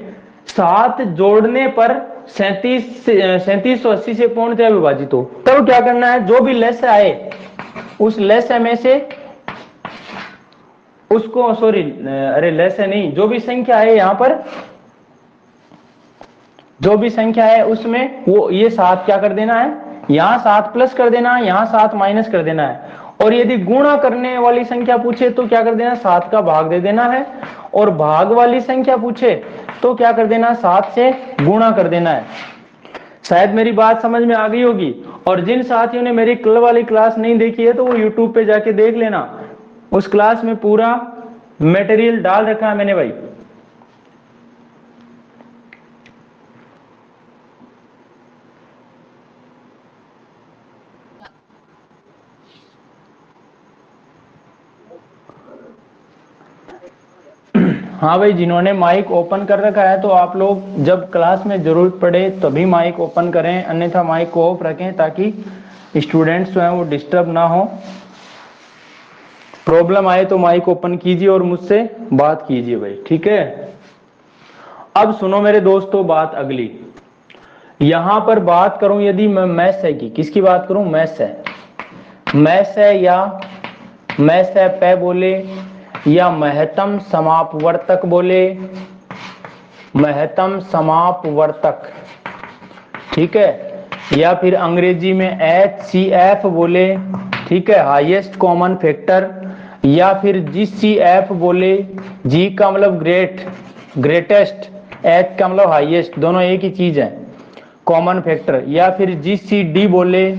7 जोड़ने पर 3780 से पूर्णतया विभाजित हो, तब क्या करना है, जो भी लेस आए उस लेस में से उसको, सॉरी अरे लेस है नहीं, जो भी संख्या है यहां पर, जो भी संख्या है उसमें वो ये 7 क्या कर देना है, यहां 7 प्लस कर देना है, यहां 7 माइनस कर देना है। और यदि गुणा करने वाली संख्या पूछे तो क्या कर देना, 7 का भाग दे देना है, और भाग वाली संख्या पूछे तो क्या कर देना, 7 से गुणा कर देना है। शायद मेरी बात समझ में आ गई होगी। और जिन साथियों ने मेरी कल वाली क्लास नहीं देखी है तो वो यूट्यूब पे जाके देख लेना, उस क्लास में पूरा मटेरियल डाल रखा है मैंने भाई। हाँ भाई, जिन्होंने माइक ओपन कर रखा है तो आप लोग जब क्लास में जरूरत पड़े तभी माइक ओपन करें, अन्यथा माइक को ऑफ रखें ताकि स्टूडेंट्स जो हैं वो डिस्टर्ब ना हो। प्रॉब्लम आए तो माइक ओपन कीजिए और मुझसे बात कीजिए भाई, ठीक है। अब सुनो मेरे दोस्तों बात अगली, यहां पर बात करूं यदि मैं मैथ्स है की, किसकी बात करूं, मैथ्स है, मैथ्स है या मैथ्स है पे बोले या महत्तम समापवर्तक बोले, महत्तम समापवर्तक, ठीक है, या फिर अंग्रेजी में HCF बोले, ठीक है, हाईएस्ट कॉमन फैक्टर, या फिर GCF बोले, G का मतलब ग्रेटेस्ट, H का मतलब हाईएस्ट, दोनों एक ही चीज है, कॉमन फैक्टर, या फिर GCD बोले,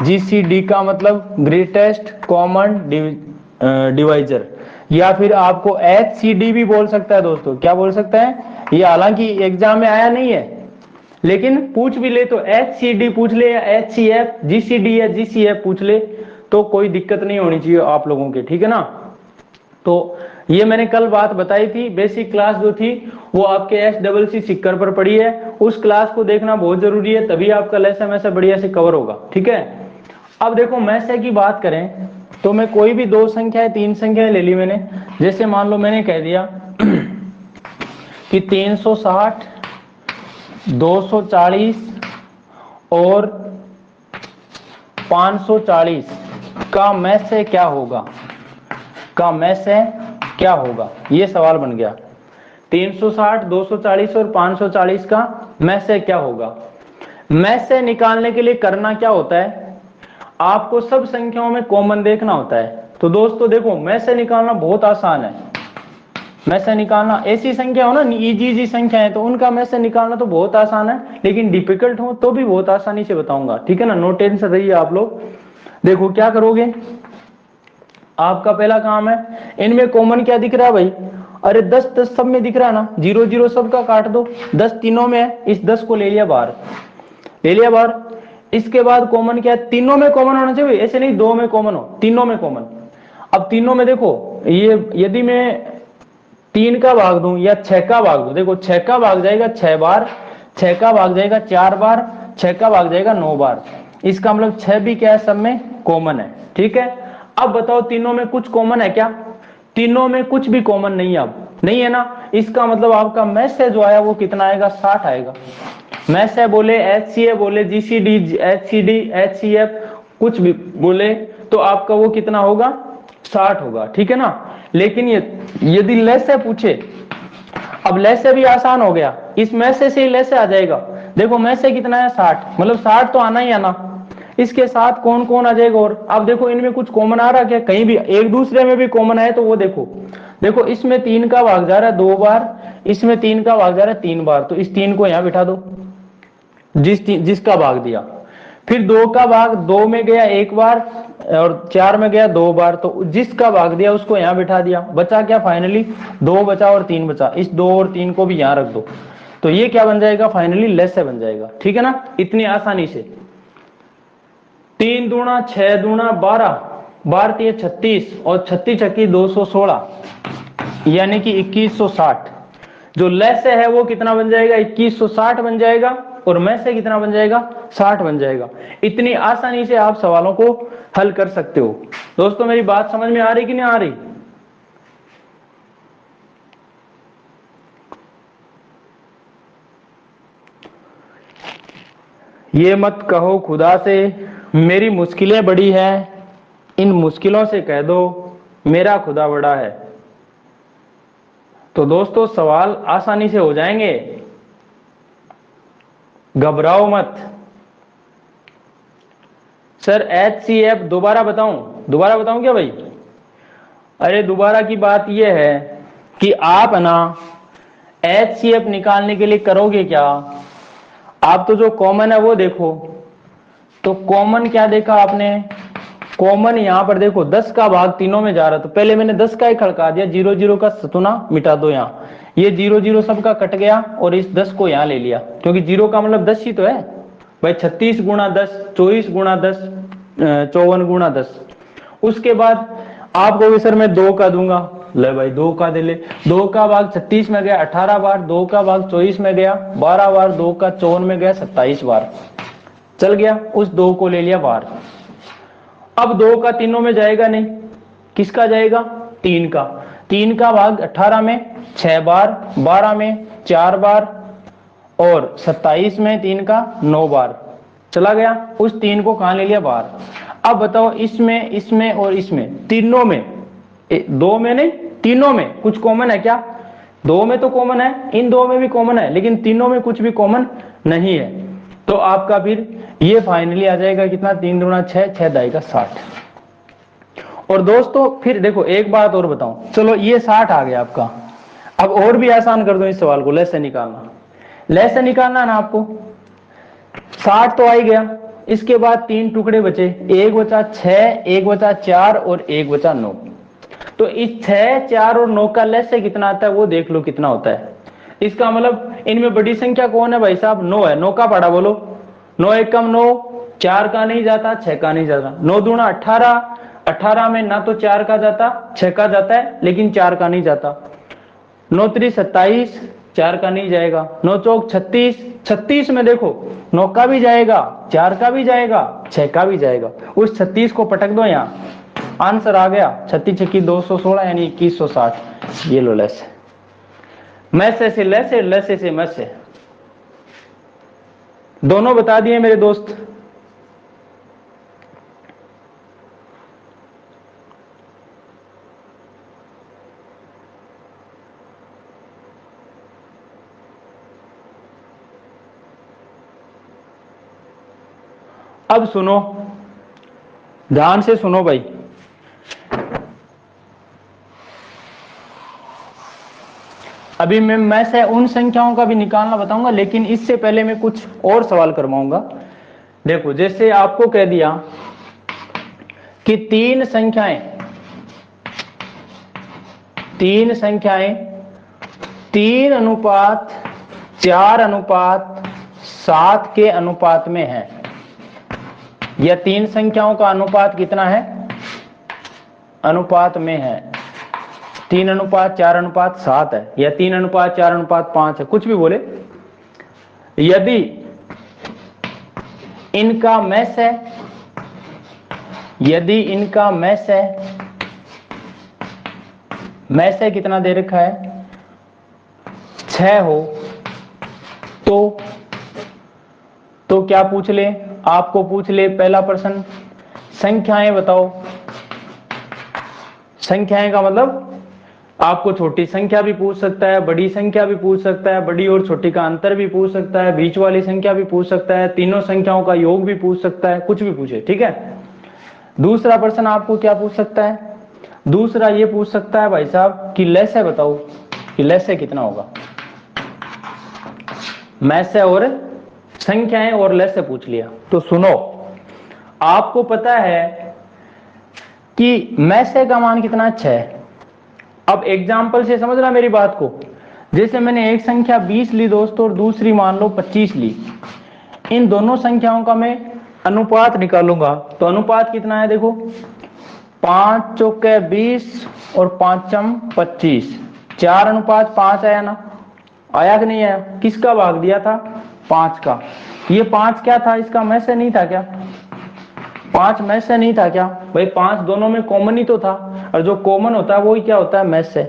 GCD का मतलब ग्रेटेस्ट कॉमन डिवाइजर, या फिर आपको HCD भी बोल सकता है दोस्तों, क्या बोल सकता है, ये हालांकि एग्जाम में आया नहीं है लेकिन पूछ भी ले तो HCD पूछ ले या HCF, GCD या GCF पूछ ले तो कोई दिक्कत नहीं होनी चाहिए आप लोगों के, ठीक है ना। तो ये मैंने कल बात बताई थी, बेसिक क्लास जो थी वो आपके SCC सिक्कर पर पड़ी है, उस क्लास को देखना बहुत जरूरी है, तभी आपका लेसन ऐसा बढ़िया से कवर होगा, ठीक है। अब देखो मैथ्स की बात करें तो मैं कोई भी दो संख्याएं, तीन संख्याएं ले ली मैंने, जैसे मान लो मैंने कह दिया कि 360, 240 और 540 का मैथ से क्या होगा, का मैथ से क्या होगा, ये सवाल बन गया। 360, 240 और 540 का मैथ से क्या होगा। मैथ से निकालने के लिए करना क्या होता है, आपको सब संख्याओं में कॉमन देखना होता है। तो दोस्तों देखो मैथ से निकालना बहुत आसान है, मैथ से निकालना, ऐसी संख्या हो ना इजी संख्या है तो उनका मैथ से निकालना तो बहुत आसान है, लेकिन डिफिकल्ट हो तो भी बहुत आसानी से बताऊंगा, ठीक है ना, नो टेंशन रहिए आप लोग। देखो क्या करोगे, आपका पहला काम है, इनमें कॉमन क्या दिख रहा है भाई, अरे 10 सब में दिख रहा है ना, 0 सबका काट दो, 10 तीनों में है, इस 10 को ले लिया बाहर, ले लिया बाहर। इसके बाद कॉमन क्या है, तीनों में कॉमन होना चाहिए, ऐसे नहीं 2 में कॉमन हो, तीनों में कॉमन। अब तीनों में देखो, ये यदि मैं 3 का भाग दूं या 6 का भाग दूं, देखो 6 का भाग जाएगा 6 बार, 6 का भाग जाएगा 4 बार, 6 का भाग जाएगा 9 बार, इसका मतलब 6 भी क्या है, सब में कॉमन है, ठीक है। अब बताओ तीनों में कुछ कॉमन है क्या, तीनों में कुछ भी कॉमन नहीं है, अब नहीं है ना, इसका मतलब आपका मैथ से जो आया वो कितना आएगा, 60 आएगा। मैथ से बोले HCF बोले GCD HCD HCF कुछ भी बोले तो आपका वो कितना होगा, 60 होगा, ठीक है ना। लेकिन ये यदि लेस से पूछे, अब लेस से भी आसान हो गया, इस मैथ से ही लेस से आ जाएगा, देखो मैथ से कितना है 60, मतलब 60 तो आना ही आना, इसके साथ कौन कौन आ जाएगा, और अब देखो इनमें कुछ कॉमन आ रहा क्या, कहीं भी एक दूसरे में भी कॉमन है तो वो देखो, देखो इसमें 3 का भाग जा रहा है 2 बार, इसमें 3 का भाग जा रहा है 3 बार, तो इस 3 को यहां बिठा दो, जिसका भाग दिया, फिर 2 का भाग 2 में गया 1 बार और 4 में गया 2 बार, तो जिसका भाग दिया उसको यहां बिठा दिया, बचा क्या फाइनली 2 बचा और 3 बचा, इस 2 और 3 को भी यहां रख दो, तो ये क्या बन जाएगा, फाइनली लेस से बन जाएगा, ठीक है ना, इतनी आसानी से। 3 दूना 6 दूना 12, 12 3 36 और 36 छक्की 216, यानी कि 2160, जो लेस से है वो कितना बन जाएगा, 2160 बन जाएगा, और में से कितना बन जाएगा, 60 बन जाएगा। इतनी आसानी से आप सवालों को हल कर सकते हो। दोस्तों मेरी बात समझ में आ रही कि नहीं आ रही, ये मत कहो खुदा से मेरी मुश्किलें बड़ी हैं, इन मुश्किलों से कह दो मेरा खुदा बड़ा है। तो दोस्तों सवाल आसानी से हो जाएंगे, घबराओ मत। सर HCF दोबारा बताऊं क्या भाई? अरे दोबारा की बात यह है कि आप ना HCF निकालने के लिए करोगे क्या, आप तो जो कॉमन है वो देखो। तो कॉमन क्या देखा आपने? कॉमन यहां पर देखो 10 का भाग तीनों में जा रहा, तो पहले मैंने 10 का ही खड़का दिया, 0 0 का सतुना मिटा दो। यहाँ ये 0 0 सबका कट गया और इस 10 को यहाँ ले लिया, क्योंकि 0 का मतलब 10 ही तो है भाई। 36 गुणा 10, 24 गुणा 10, 54 गुणा 10। उसके बाद आपको भी सर मैं 2 का दूंगा, ले भाई 2 का दे ले। 2 का भाग 36 में गया 18 बार, 2 का भाग 24 में गया 12 बार, 2 का 54 में गया 27 बार, चल गया। उस 2 को ले लिया बाहर। अब 2 का तीनों में जाएगा नहीं, किसका जाएगा? 3 का। 3 का भाग 18 में 6 बार, 12 में 4 बार और 27 में 3 का 9 बार, चला गया। उस 3 को कहां ले लिया? बाहर। अब बताओ इसमें, इसमें और इसमें, तीनों में, 2 में नहीं, तीनों में कुछ कॉमन है क्या? 2 में तो कॉमन है, इन 2 में भी कॉमन है, लेकिन तीनों में कुछ भी कॉमन नहीं है। तो आपका फिर ये फाइनली आ जाएगा कितना? 3 दूना 6, 6 दाई का 60। और दोस्तों फिर देखो एक बात और बताऊं, चलो ये 60 आ गया आपका। अब और भी आसान कर दो इस सवाल को, लेस से निकालना। लेस से निकालना ना आपको, 60 तो आ ही गया। इसके बाद 3 टुकड़े बचे, 1 बचा 6, 1 बचा 4 और 1 बचा 9। तो इस 6, 4 और 9 का लेस से कितना आता है वो देख लो कितना होता है। इसका मतलब इनमें बड़ी संख्या कौन है भाई साहब? 9 है। 9 का पढ़ा बोलो। 9 1 कम 9, 4 का नहीं जाता, 6 का नहीं जाता। 9 दूना 18, 18 में ना तो 4 का जाता, 6 का जाता है, लेकिन 4 का नहीं जाता। 9 3 27, 4 का नहीं जाएगा। 9 चौक 36, 36 में देखो 9 का भी जाएगा, 4 का भी जाएगा, 6 का भी जाएगा। उस 36 को पटक दो, यहाँ आंसर आ गया 36 6 216 यानी 2160। ये लो लेस। मैसे से लेस है, लेसे से मैस है, दोनों बता दिए मेरे दोस्त। अब सुनो, ध्यान से सुनो भाई। अभी मैं से उन संख्याओं का भी निकालना बताऊंगा, लेकिन इससे पहले मैं कुछ और सवाल करवाऊंगा। देखो जैसे आपको कह दिया कि 3 संख्याएं 3:4:7 के अनुपात में है। या 3 संख्याओं का अनुपात कितना है? अनुपात में है 3:4:7 है, या 3:4:5 है, कुछ भी बोले। यदि इनका मैस है, मैस है कितना दे रखा है? 6 हो, तो क्या पूछ ले? आपको पूछ ले पहला प्रश्न, संख्याएं बताओ। संख्याएं का मतलब आपको छोटी संख्या भी पूछ सकता है, बड़ी संख्या भी पूछ सकता है, बड़ी और छोटी का अंतर भी पूछ सकता है, बीच वाली संख्या भी पूछ सकता है, तीनों संख्याओं का योग भी पूछ सकता है, कुछ भी पूछे, ठीक है। दूसरा प्रश्न आपको क्या पूछ सकता है? दूसरा ये पूछ सकता है भाई साहब कि लेस है बताओ, कि लेस है कितना होगा। मैस है और संख्याएं और लेस से पूछ लिया। तो सुनो, आपको पता है कि मैस का मान कितना? 6। अब एग्जाम्पल से समझना मेरी बात को। जैसे मैंने एक संख्या 20 ली दोस्तों और दूसरी मान लो 25 ली, इन दोनों संख्याओं का मैं अनुपात निकालूंगा। तो अनुपात कितना है? देखो 5 चौके 20 और 5 25, 4:5 आया ना? आया कि नहीं आया? किसका भाग दिया था? 5 का। ये 5 क्या था? इसका में से नहीं था क्या? 5 में से नहीं था क्या भाई? 5 दोनों में कॉमन ही तो था, और जो कॉमन होता है वो ही क्या होता है? में से।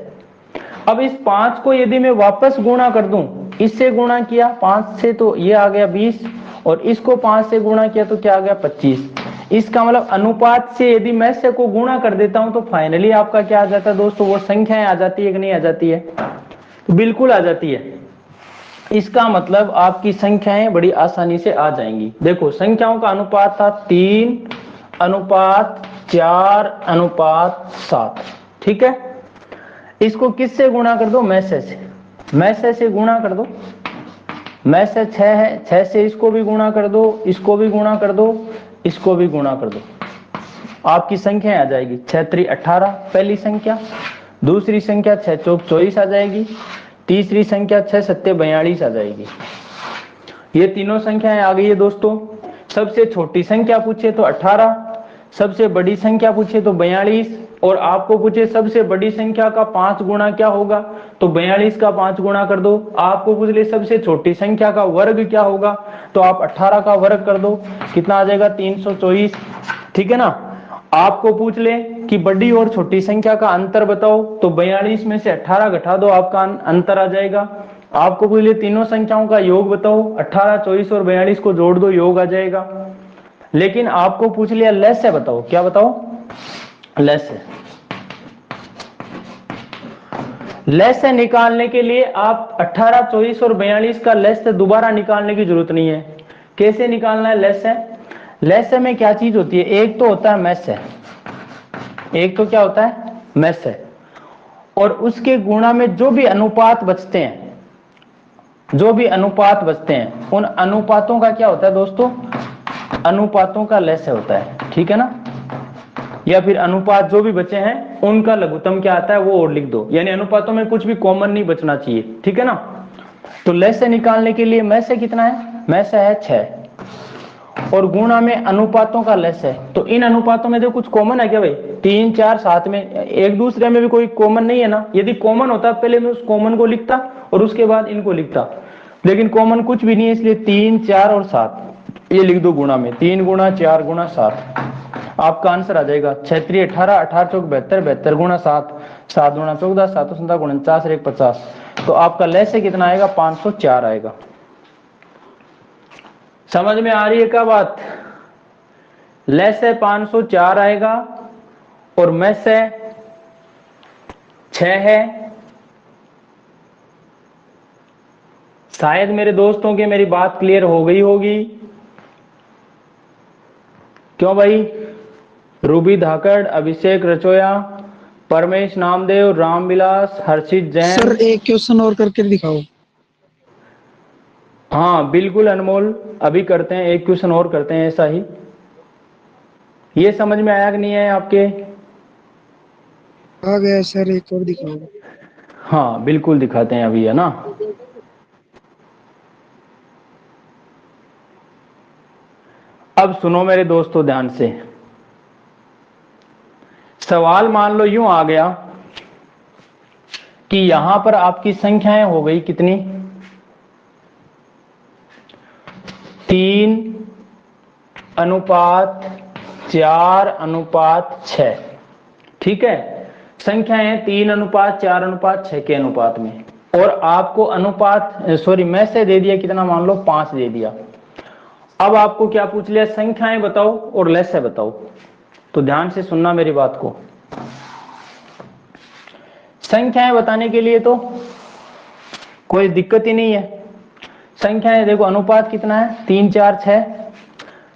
अब इस 5 को यदि मैं वापस गुणा कर दूं, इससे गुणा किया 5 से तो ये आ गया 20, और इसको 5 से गुणा किया तो क्या आ गया? 25। इसका मतलब अनुपात से यदि मैं से को गुणा कर देता हूं तो फाइनली आपका क्या आ जाता है दोस्तों? वो संख्याएं आ जाती है कि नहीं आ जाती है? तो बिल्कुल आ जाती है। इसका मतलब आपकी संख्याएं बड़ी आसानी से आ जाएंगी। देखो संख्याओं का अनुपात था 3 अनुपात 4:7। ठीक है, इसको किससे गुणा कर दो? में से। में से गुणा कर दो। में से 6 है, 6 से इसको भी गुणा कर दो, इसको भी गुणा कर दो, इसको भी गुणा कर दो, आपकी संख्या आ जाएगी 6 3 18 पहली संख्या, दूसरी संख्या 6 चौक 24 आ जाएगी, तीसरी संख्या 6 7 42 आ जाएगी। ये तीनों संख्याएं आ गई है दोस्तों। सबसे छोटी संख्या पूछे तो 18, सबसे बड़ी संख्या पूछे तो 42, और आपको पूछे सबसे बड़ी संख्या का 5 गुणा क्या होगा, तो 42 का 5 गुणा कर दो। आपको पूछ ले सबसे छोटी संख्या का वर्ग क्या होगा, तो आप 18 का वर्ग कर दो, कितना आ जाएगा? 324। ठीक है ना। आपको पूछ ले कि बड़ी और छोटी संख्या का अंतर बताओ, तो 42 में से 18 घटा दो, आपका अंतर आ जाएगा। आपको पूछ ले तीनों संख्याओं का योग बताओ, 18 24 और 42 को जोड़ दो, योग आ जाएगा। लेकिन आपको पूछ लिया लेस है, बताओ क्या बताओ? लेस है। लेस है निकालने के लिए आप 18 24 और 42 का लेस है दोबारा निकालने की जरूरत नहीं है। कैसे निकालना है लेस है? लेस है में क्या चीज होती है? एक तो होता है मेस है, एक तो क्या होता है? मेस है, और उसके गुणा में जो भी अनुपात बचते हैं, जो भी अनुपात बचते हैं, उन अनुपातों का क्या होता है दोस्तों? अनुपातों का लेस है होता है। ठीक है ना। या फिर अनुपात जो भी बचे हैं उनका लघुत्तम क्या आता है वो और लिख दो, यानी अनुपातों में कुछ भी कॉमन नहीं बचना चाहिए। ठीक है ना। तो लेस से निकालने के लिए में से कितना है? में से है 6, और गुणा में अनुपातों का लेस है, तो इन अनुपातों में देखो कुछ कॉमन है क्या भाई? 3 4 7 में एक दूसरे में भी कोई कॉमन नहीं है ना। यदि कॉमन होता पहले मैं उस कॉमन को लिखता और उसके बाद इनको लिखता, लेकिन कॉमन कुछ भी नहीं है, इसलिए 3 4 और 7 ये लिख दो गुणा में। 3 गुणा 4 गुणा 7, आपका आंसर आ जाएगा 6 3 18 18 चौक 72 72 गुणा 7 7 गुणा 14 7 7 49 और 1 50। तो आपका लेस है कितना आएगा? 504 आएगा। समझ में आ रही है क्या बात? लेस है 504 आएगा, और मेस है 6 है। शायद मेरे दोस्तों के मेरी बात क्लियर हो गई होगी। क्यों भाई? रूबी धाकड़, अभिषेक रचोया, परमेश नामदेव, रामविलास, हर्षित जैन। सर एक क्वेश्चन और करके दिखाओ। हाँ बिल्कुल अनमोल, अभी करते हैं, एक क्वेश्चन और करते हैं ऐसा ही। ये समझ में आया कि नहीं है आपके? आ गया सर, एक और दिखाओ। हाँ बिल्कुल दिखाते हैं अभी, है ना। अब सुनो मेरे दोस्तों ध्यान से। सवाल मान लो यूं आ गया कि यहां पर आपकी संख्याएं हो गई कितनी? 3:4:6। ठीक है, संख्याएं 3:4:6 के अनुपात में, और आपको अनुपात में से दे दिया कितना? मान लो 5 दे दिया। अब आपको क्या पूछ लिया? संख्याएं बताओ और लेस है बताओ। तो ध्यान से सुनना मेरी बात को। संख्याएं बताने के लिए तो कोई दिक्कत ही नहीं है। संख्याएं देखो, अनुपात कितना है? 3 4 6,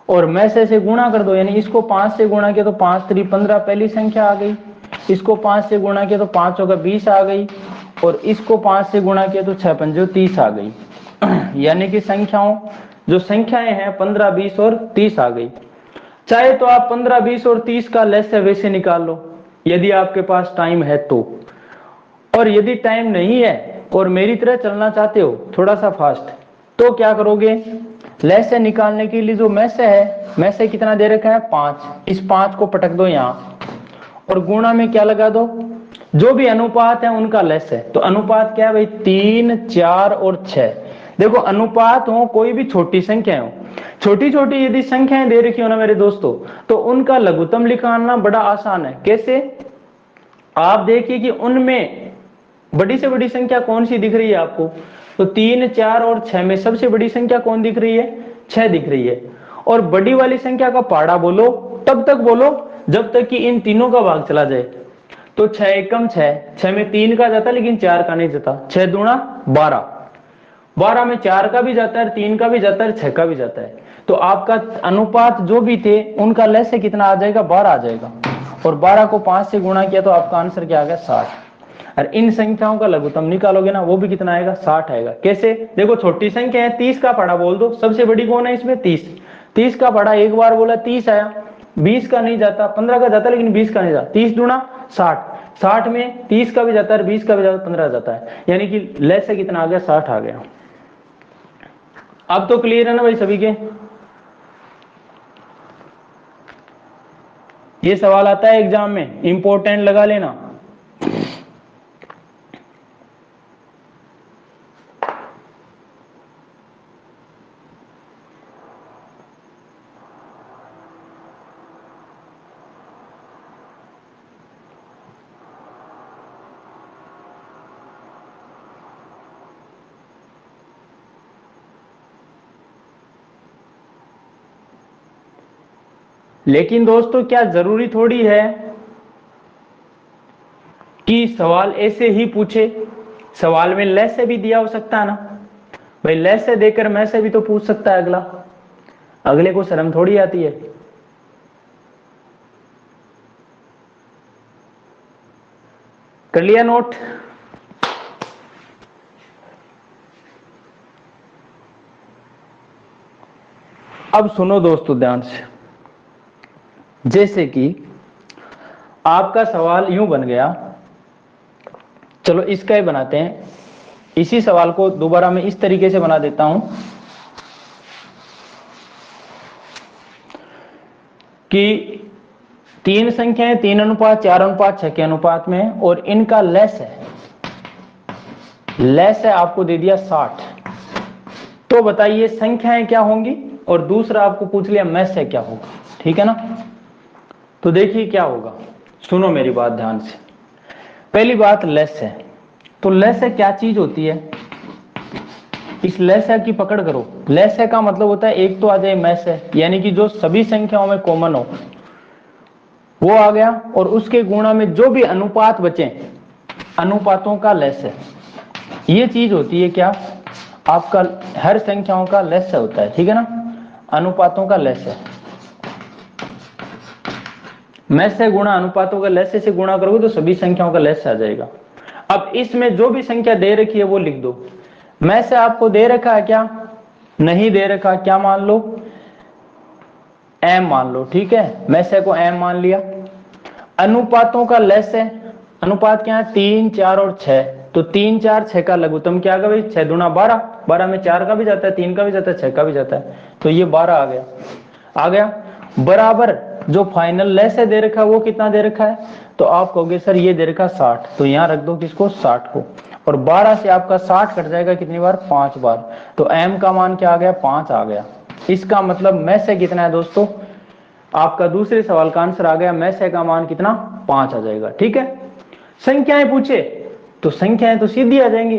और में से गुणा कर दो, यानी इसको 5 से गुणा किया तो 5 3 15 पहली संख्या आ गई, इसको 5 से गुणा किया तो 5 होगा 20 आ गई, और इसको 5 से गुणा किया तो 6 5 30 आ गई। यानी कि संख्याओं जो संख्याएं हैं 15 20 और 30 आ गई। चाहे तो आप 15 20 और 30 का लेस है वैसे निकाल लो यदि आपके पास टाइम है तो, और यदि टाइम नहीं है और मेरी तरह चलना चाहते हो थोड़ा सा फास्ट, तो क्या करोगे? लेस से निकालने के लिए जो में से है, में से कितना दे रखा है? 5, इस 5 को पटक दो यहां, और गुणा में क्या लगा दो? जो भी अनुपात है उनका लेस है। तो अनुपात क्या है भाई? 3 4 और 6। देखो अनुपात हो कोई भी छोटी संख्या हो, छोटी छोटी यदि संख्याएं दे रखी हो ना मेरे दोस्तों, तो उनका लघुत्तम निकालना बड़ा आसान है। कैसे? आप देखिए कि उनमें बड़ी से बड़ी संख्या कौन सी दिख रही है आपको? तो 3 4 और 6 में सबसे बड़ी संख्या कौन दिख रही है? 6 दिख रही है। और बड़ी वाली संख्या का पहाड़ा बोलो, तब तक बोलो जब तक कि इन तीनों का भाग चला जाए। तो 6 एकम 6, 6 में 3 का जाता लेकिन 4 का नहीं जाता। 6 दूना 12, 12 में 4 का भी जाता है, 3 का भी जाता है, 6 का भी जाता है। तो आपका अनुपात जो भी थे उनका लैसे कितना आ जाएगा, 12 आ जाएगा, और 12 को 5 से गुणा किया तो आपका आंसर क्या आ गया, 60। और इन संख्याओं का लघुत्तम निकालोगे ना, वो भी कितना आएगा, 60 आएगा। कैसे, देखो छोटी संख्या है, 30 का पढ़ा बोल दो, सबसे बड़ी कौन है इसमें, 30। 30 का पढ़ा एक बार बोला 30 आया, 20 का नहीं जाता, 15 का जाता लेकिन 20 का नहीं जाता, 30 दूना 60, 60 में 30 का भी जाता है, 20 का भी जाता है, 15 जाता है, यानी कि लैसे कितना आ गया, 60 आ गया। अब तो क्लियर है ना भाई सभी के। ये सवाल आता है एग्जाम में, इंपॉर्टेंट लगा लेना। लेकिन दोस्तों क्या जरूरी थोड़ी है कि सवाल ऐसे ही पूछे, सवाल में लेस से भी दिया हो सकता है ना भाई, लेस से देकर मैं से भी तो पूछ सकता है अगला, अगले को शर्म थोड़ी आती है। कर लिया नोट। अब सुनो दोस्तों ध्यान से, जैसे कि आपका सवाल यूं बन गया, चलो इसका ही बनाते हैं, इसी सवाल को दोबारा मैं इस तरीके से बना देता हूं कि तीन संख्याएं 3 अनुपात 4 अनुपात 6 के अनुपात में, और इनका लेस है आपको दे दिया 60। तो बताइए संख्याएं क्या होंगी, और दूसरा आपको पूछ लिया मैथ है क्या होगा, ठीक है ना। तो देखिए क्या होगा, सुनो मेरी बात ध्यान से। पहली बात लेस है, तो लेस है क्या चीज होती है, इस लेस है की पकड़ करो। लेस है का मतलब होता है एक तो आ जाए मैस है, यानी कि जो सभी संख्याओं में कॉमन हो वो आ गया, और उसके गुणा में जो भी अनुपात बचे, अनुपातों का लेस है। ये चीज होती है क्या, आपका हर संख्याओं का लेस होता है, ठीक है ना, अनुपातों का लेस है। मैस से गुणा अनुपातों का लेस से गुणा करोगे तो सभी संख्याओं का लेस आ जाएगा। अब इसमें जो भी संख्या दे रखी है वो लिख दो। मैं से आपको दे रखा है क्या, नहीं दे रखा, क्या मान लो, एम मान लो, ठीक है, मैं से को एम मान लिया। अनुपातों का लेस है, अनुपात क्या है, 3 4 और 6, तो 3 4 6 का लघुत्तम क्या होगा भाई, 6 दूना 12, 12 में 4 का भी जाता है, 3 का भी जाता है, 6 का भी जाता है, तो ये 12 आ गया। आ गया बराबर, जो फाइनल लेस है दे रखा है वो कितना दे रखा है, तो आप कहोगे सर ये दे रखा 60, तो यहां रख दो किसको, 60 को, और 12 से आपका 60 कट जाएगा कितनी बार, 5 बार, तो एम का मान क्या आ गया, 5 आ गया। इसका मतलब में से कितना है दोस्तों, आपका दूसरे सवाल का आंसर आ गया, में से का मान कितना, 5 आ जाएगा, ठीक है। संख्याएं पूछे तो संख्याएं तो सीधी आ जाएंगी,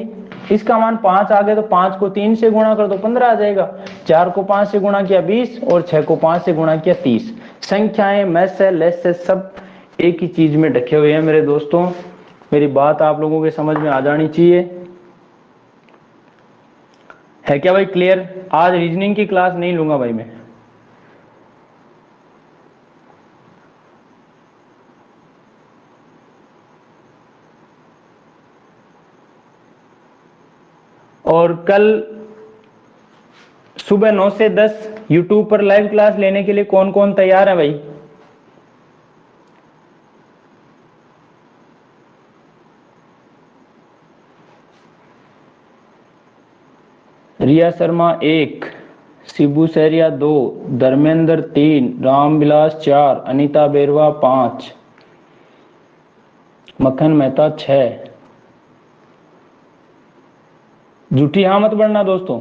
इसका मान 5 आ गया, तो 5 को 3 से गुणा कर दो 15 आ जाएगा, 4 को 5 से गुणा किया 20, और 6 को 5 से गुणा किया 30। संख्याएं मैथ से लेस से सब एक ही चीज में ढके हुए हैं मेरे दोस्तों, मेरी बात आप लोगों के समझ में आ जानी चाहिए, है क्या भाई क्लियर। आज रीजनिंग की क्लास नहीं लूंगा भाई मैं, और कल सुबह 9 से 10 यूट्यूब पर लाइव क्लास लेने के लिए कौन कौन तैयार है भाई। रिया शर्मा 1, शिबू सहरिया 2, धर्मेंद्र 3, रामविलास 4, अनीता बेरवा 5, मक्खन मेहता 6। झूठी हाँ मत बढ़ना दोस्तों।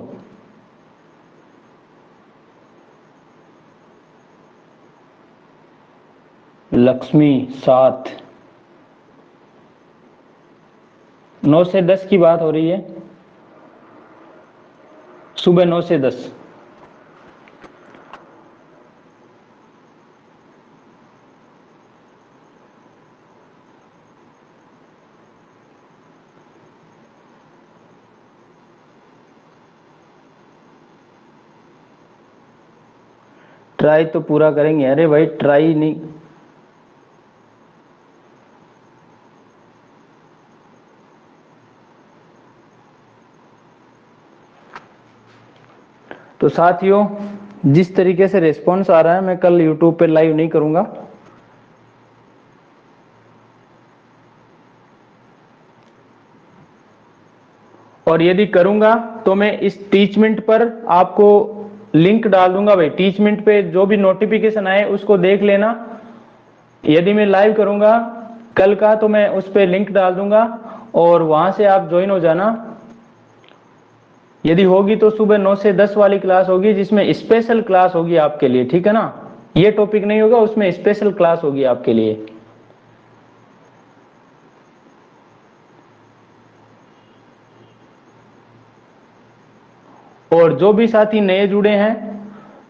लक्ष्मी 7। 9 से 10 की बात हो रही है, सुबह 9 से 10। ट्राई तो पूरा करेंगे। अरे भाई ट्राई नहीं, तो साथियों जिस तरीके से रिस्पॉन्स आ रहा है मैं कल यूट्यूब पे लाइव नहीं करूंगा। और यदि करूंगा तो मैं इस टीचमेंट पर आपको लिंक डाल दूंगा भाई। टीचमेंट पे जो भी नोटिफिकेशन आए उसको देख लेना। यदि मैं लाइव करूंगा कल का तो मैं उस पे लिंक डाल दूंगा और वहां से आप ज्वाइन हो जाना। यदि होगी तो सुबह 9 से 10 वाली क्लास होगी जिसमें स्पेशल क्लास होगी आपके लिए, ठीक है ना। ये टॉपिक नहीं होगा, उसमें स्पेशल क्लास होगी आपके लिए। और जो भी साथी नए जुड़े हैं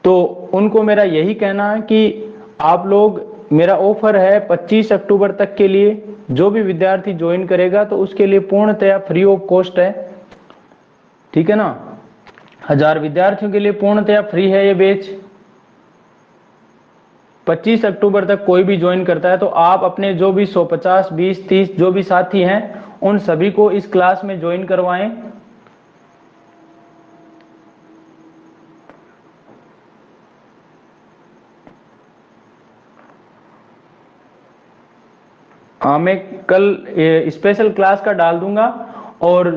तो उनको मेरा यही कहना है कि आप लोग, मेरा ऑफर है 25 अक्टूबर तक के लिए, जो भी विद्यार्थी ज्वाइन करेगा तो उसके लिए पूर्णतया फ्री ऑफ कॉस्ट है, ठीक है ना। 1000 विद्यार्थियों के लिए पूर्णतया फ्री है ये बैच। 25 अक्टूबर तक कोई भी ज्वाइन करता है तो आप अपने जो भी 150, 20, 30 जो भी साथी हैं उन सभी को इस क्लास में ज्वाइन करवाएं। हाँ मैं कल स्पेशल क्लास का डाल दूंगा और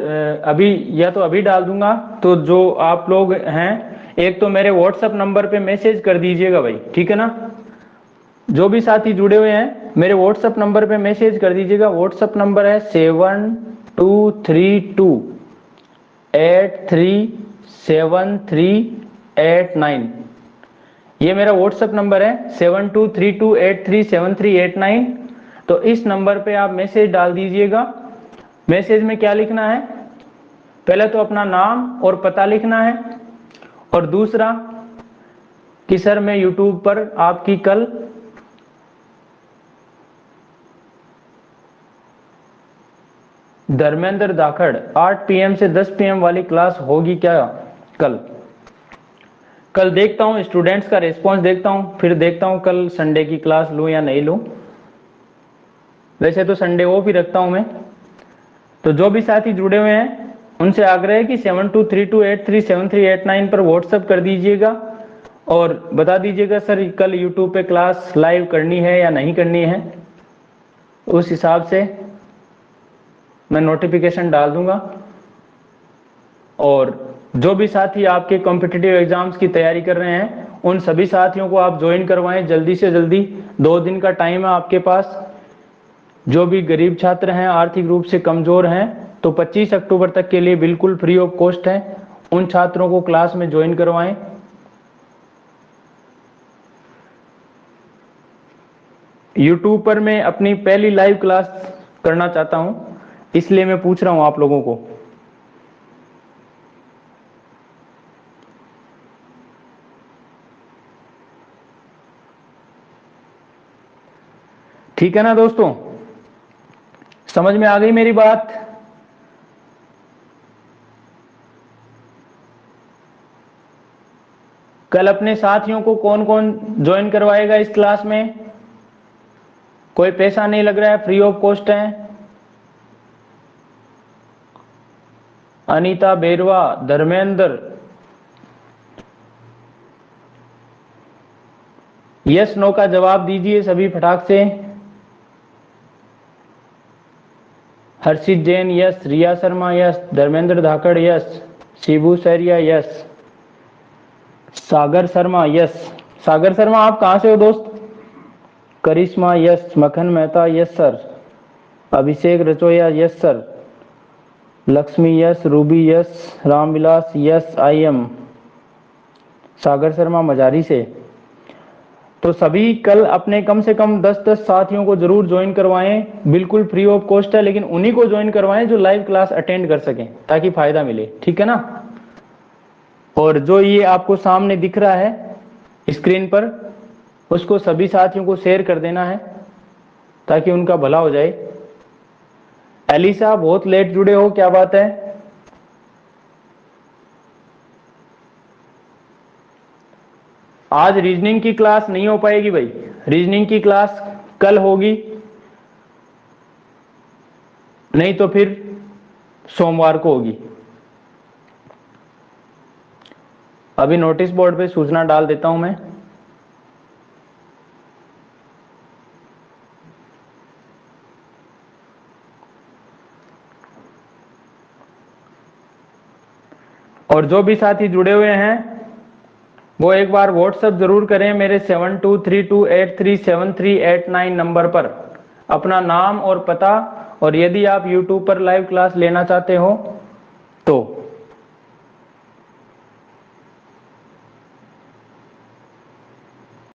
अभी या तो अभी डाल दूंगा। तो जो आप लोग हैं एक तो मेरे व्हाट्सएप नंबर पे मैसेज कर दीजिएगा भाई, ठीक है ना। जो भी साथी जुड़े हुए हैं मेरे व्हाट्सएप नंबर पे मैसेज कर दीजिएगा। व्हाट्सएप नंबर है 7232837389। ये मेरा व्हाट्सएप नंबर है 7232837389। तो इस नंबर पे आप मैसेज डाल दीजिएगा। मैसेज में क्या लिखना है, पहले तो अपना नाम और पता लिखना है और दूसरा कि सर मैं यूट्यूब पर आपकी कल धर्मेंद्र धाकड़ 8 PM से 10 PM वाली क्लास होगी क्या कल देखता हूं स्टूडेंट्स का रिस्पांस देखता हूं, फिर देखता हूं कल संडे की क्लास लूं या नहीं लूं। वैसे तो संडे ऑफ ही रखता हूं मैं। तो जो भी साथी जुड़े हुए हैं उनसे आग्रह है कि 7232837389 पर व्हाट्सएप कर दीजिएगा और बता दीजिएगा सर कल यूट्यूब पे क्लास लाइव करनी है या नहीं करनी है। उस हिसाब से मैं नोटिफिकेशन डाल दूंगा। और जो भी साथी आपके कॉम्पिटिटिव एग्जाम्स की तैयारी कर रहे हैं उन सभी साथियों को आप ज्वाइन करवाएं जल्दी से जल्दी। 2 दिन का टाइम है आपके पास। जो भी गरीब छात्र हैं, आर्थिक रूप से कमजोर हैं, तो 25 अक्टूबर तक के लिए बिल्कुल फ्री ऑफ कॉस्ट है। उन छात्रों को क्लास में ज्वाइन करवाएं। यूट्यूब पर मैं अपनी पहली लाइव क्लास करना चाहता हूं, इसलिए मैं पूछ रहा हूं आप लोगों को। ठीक है ना दोस्तों, समझ में आ गई मेरी बात। कल अपने साथियों को कौन कौन ज्वाइन करवाएगा इस क्लास में? कोई पैसा नहीं लग रहा है, फ्री ऑफ कॉस्ट है। अनीता बेरवा, धर्मेंद्र, यस नो का जवाब दीजिए सभी फटाक से। Harshit Jain yes, Riya Sharma yes, Dharmendra Dhakad yes, Shibu Sariya yes, Sagar Sharma yes. Sagar Sharma आप कहां से हो दोस्त? Karishma yes, Makhan Mehta yes sir, Abhishek Rachoya yes sir, Lakshmi yes, Ruby yes, Ramvilas yes, I am. Sagar Sharma Majari से। तो सभी कल अपने कम से कम 10-10 साथियों को जरूर ज्वाइन करवाएं। बिल्कुल फ्री ऑफ कॉस्ट है, लेकिन उन्हीं को ज्वाइन करवाएं जो लाइव क्लास अटेंड कर सकें ताकि फायदा मिले, ठीक है ना। और जो ये आपको सामने दिख रहा है स्क्रीन पर, उसको सभी साथियों को शेयर कर देना है ताकि उनका भला हो जाए। एलिसा बहुत लेट जुड़े हो, क्या बात है? आज रीजनिंग की क्लास नहीं हो पाएगी भाई, रीजनिंग की क्लास कल होगी, नहीं तो फिर सोमवार को होगी। अभी नोटिस बोर्ड पे सूचना डाल देता हूं मैं। और जो भी साथी जुड़े हुए हैं वो एक बार व्हाट्सएप जरूर करें मेरे 7232837389 नंबर पर अपना नाम और पता, और यदि आप यूट्यूब पर लाइव क्लास लेना चाहते हो तो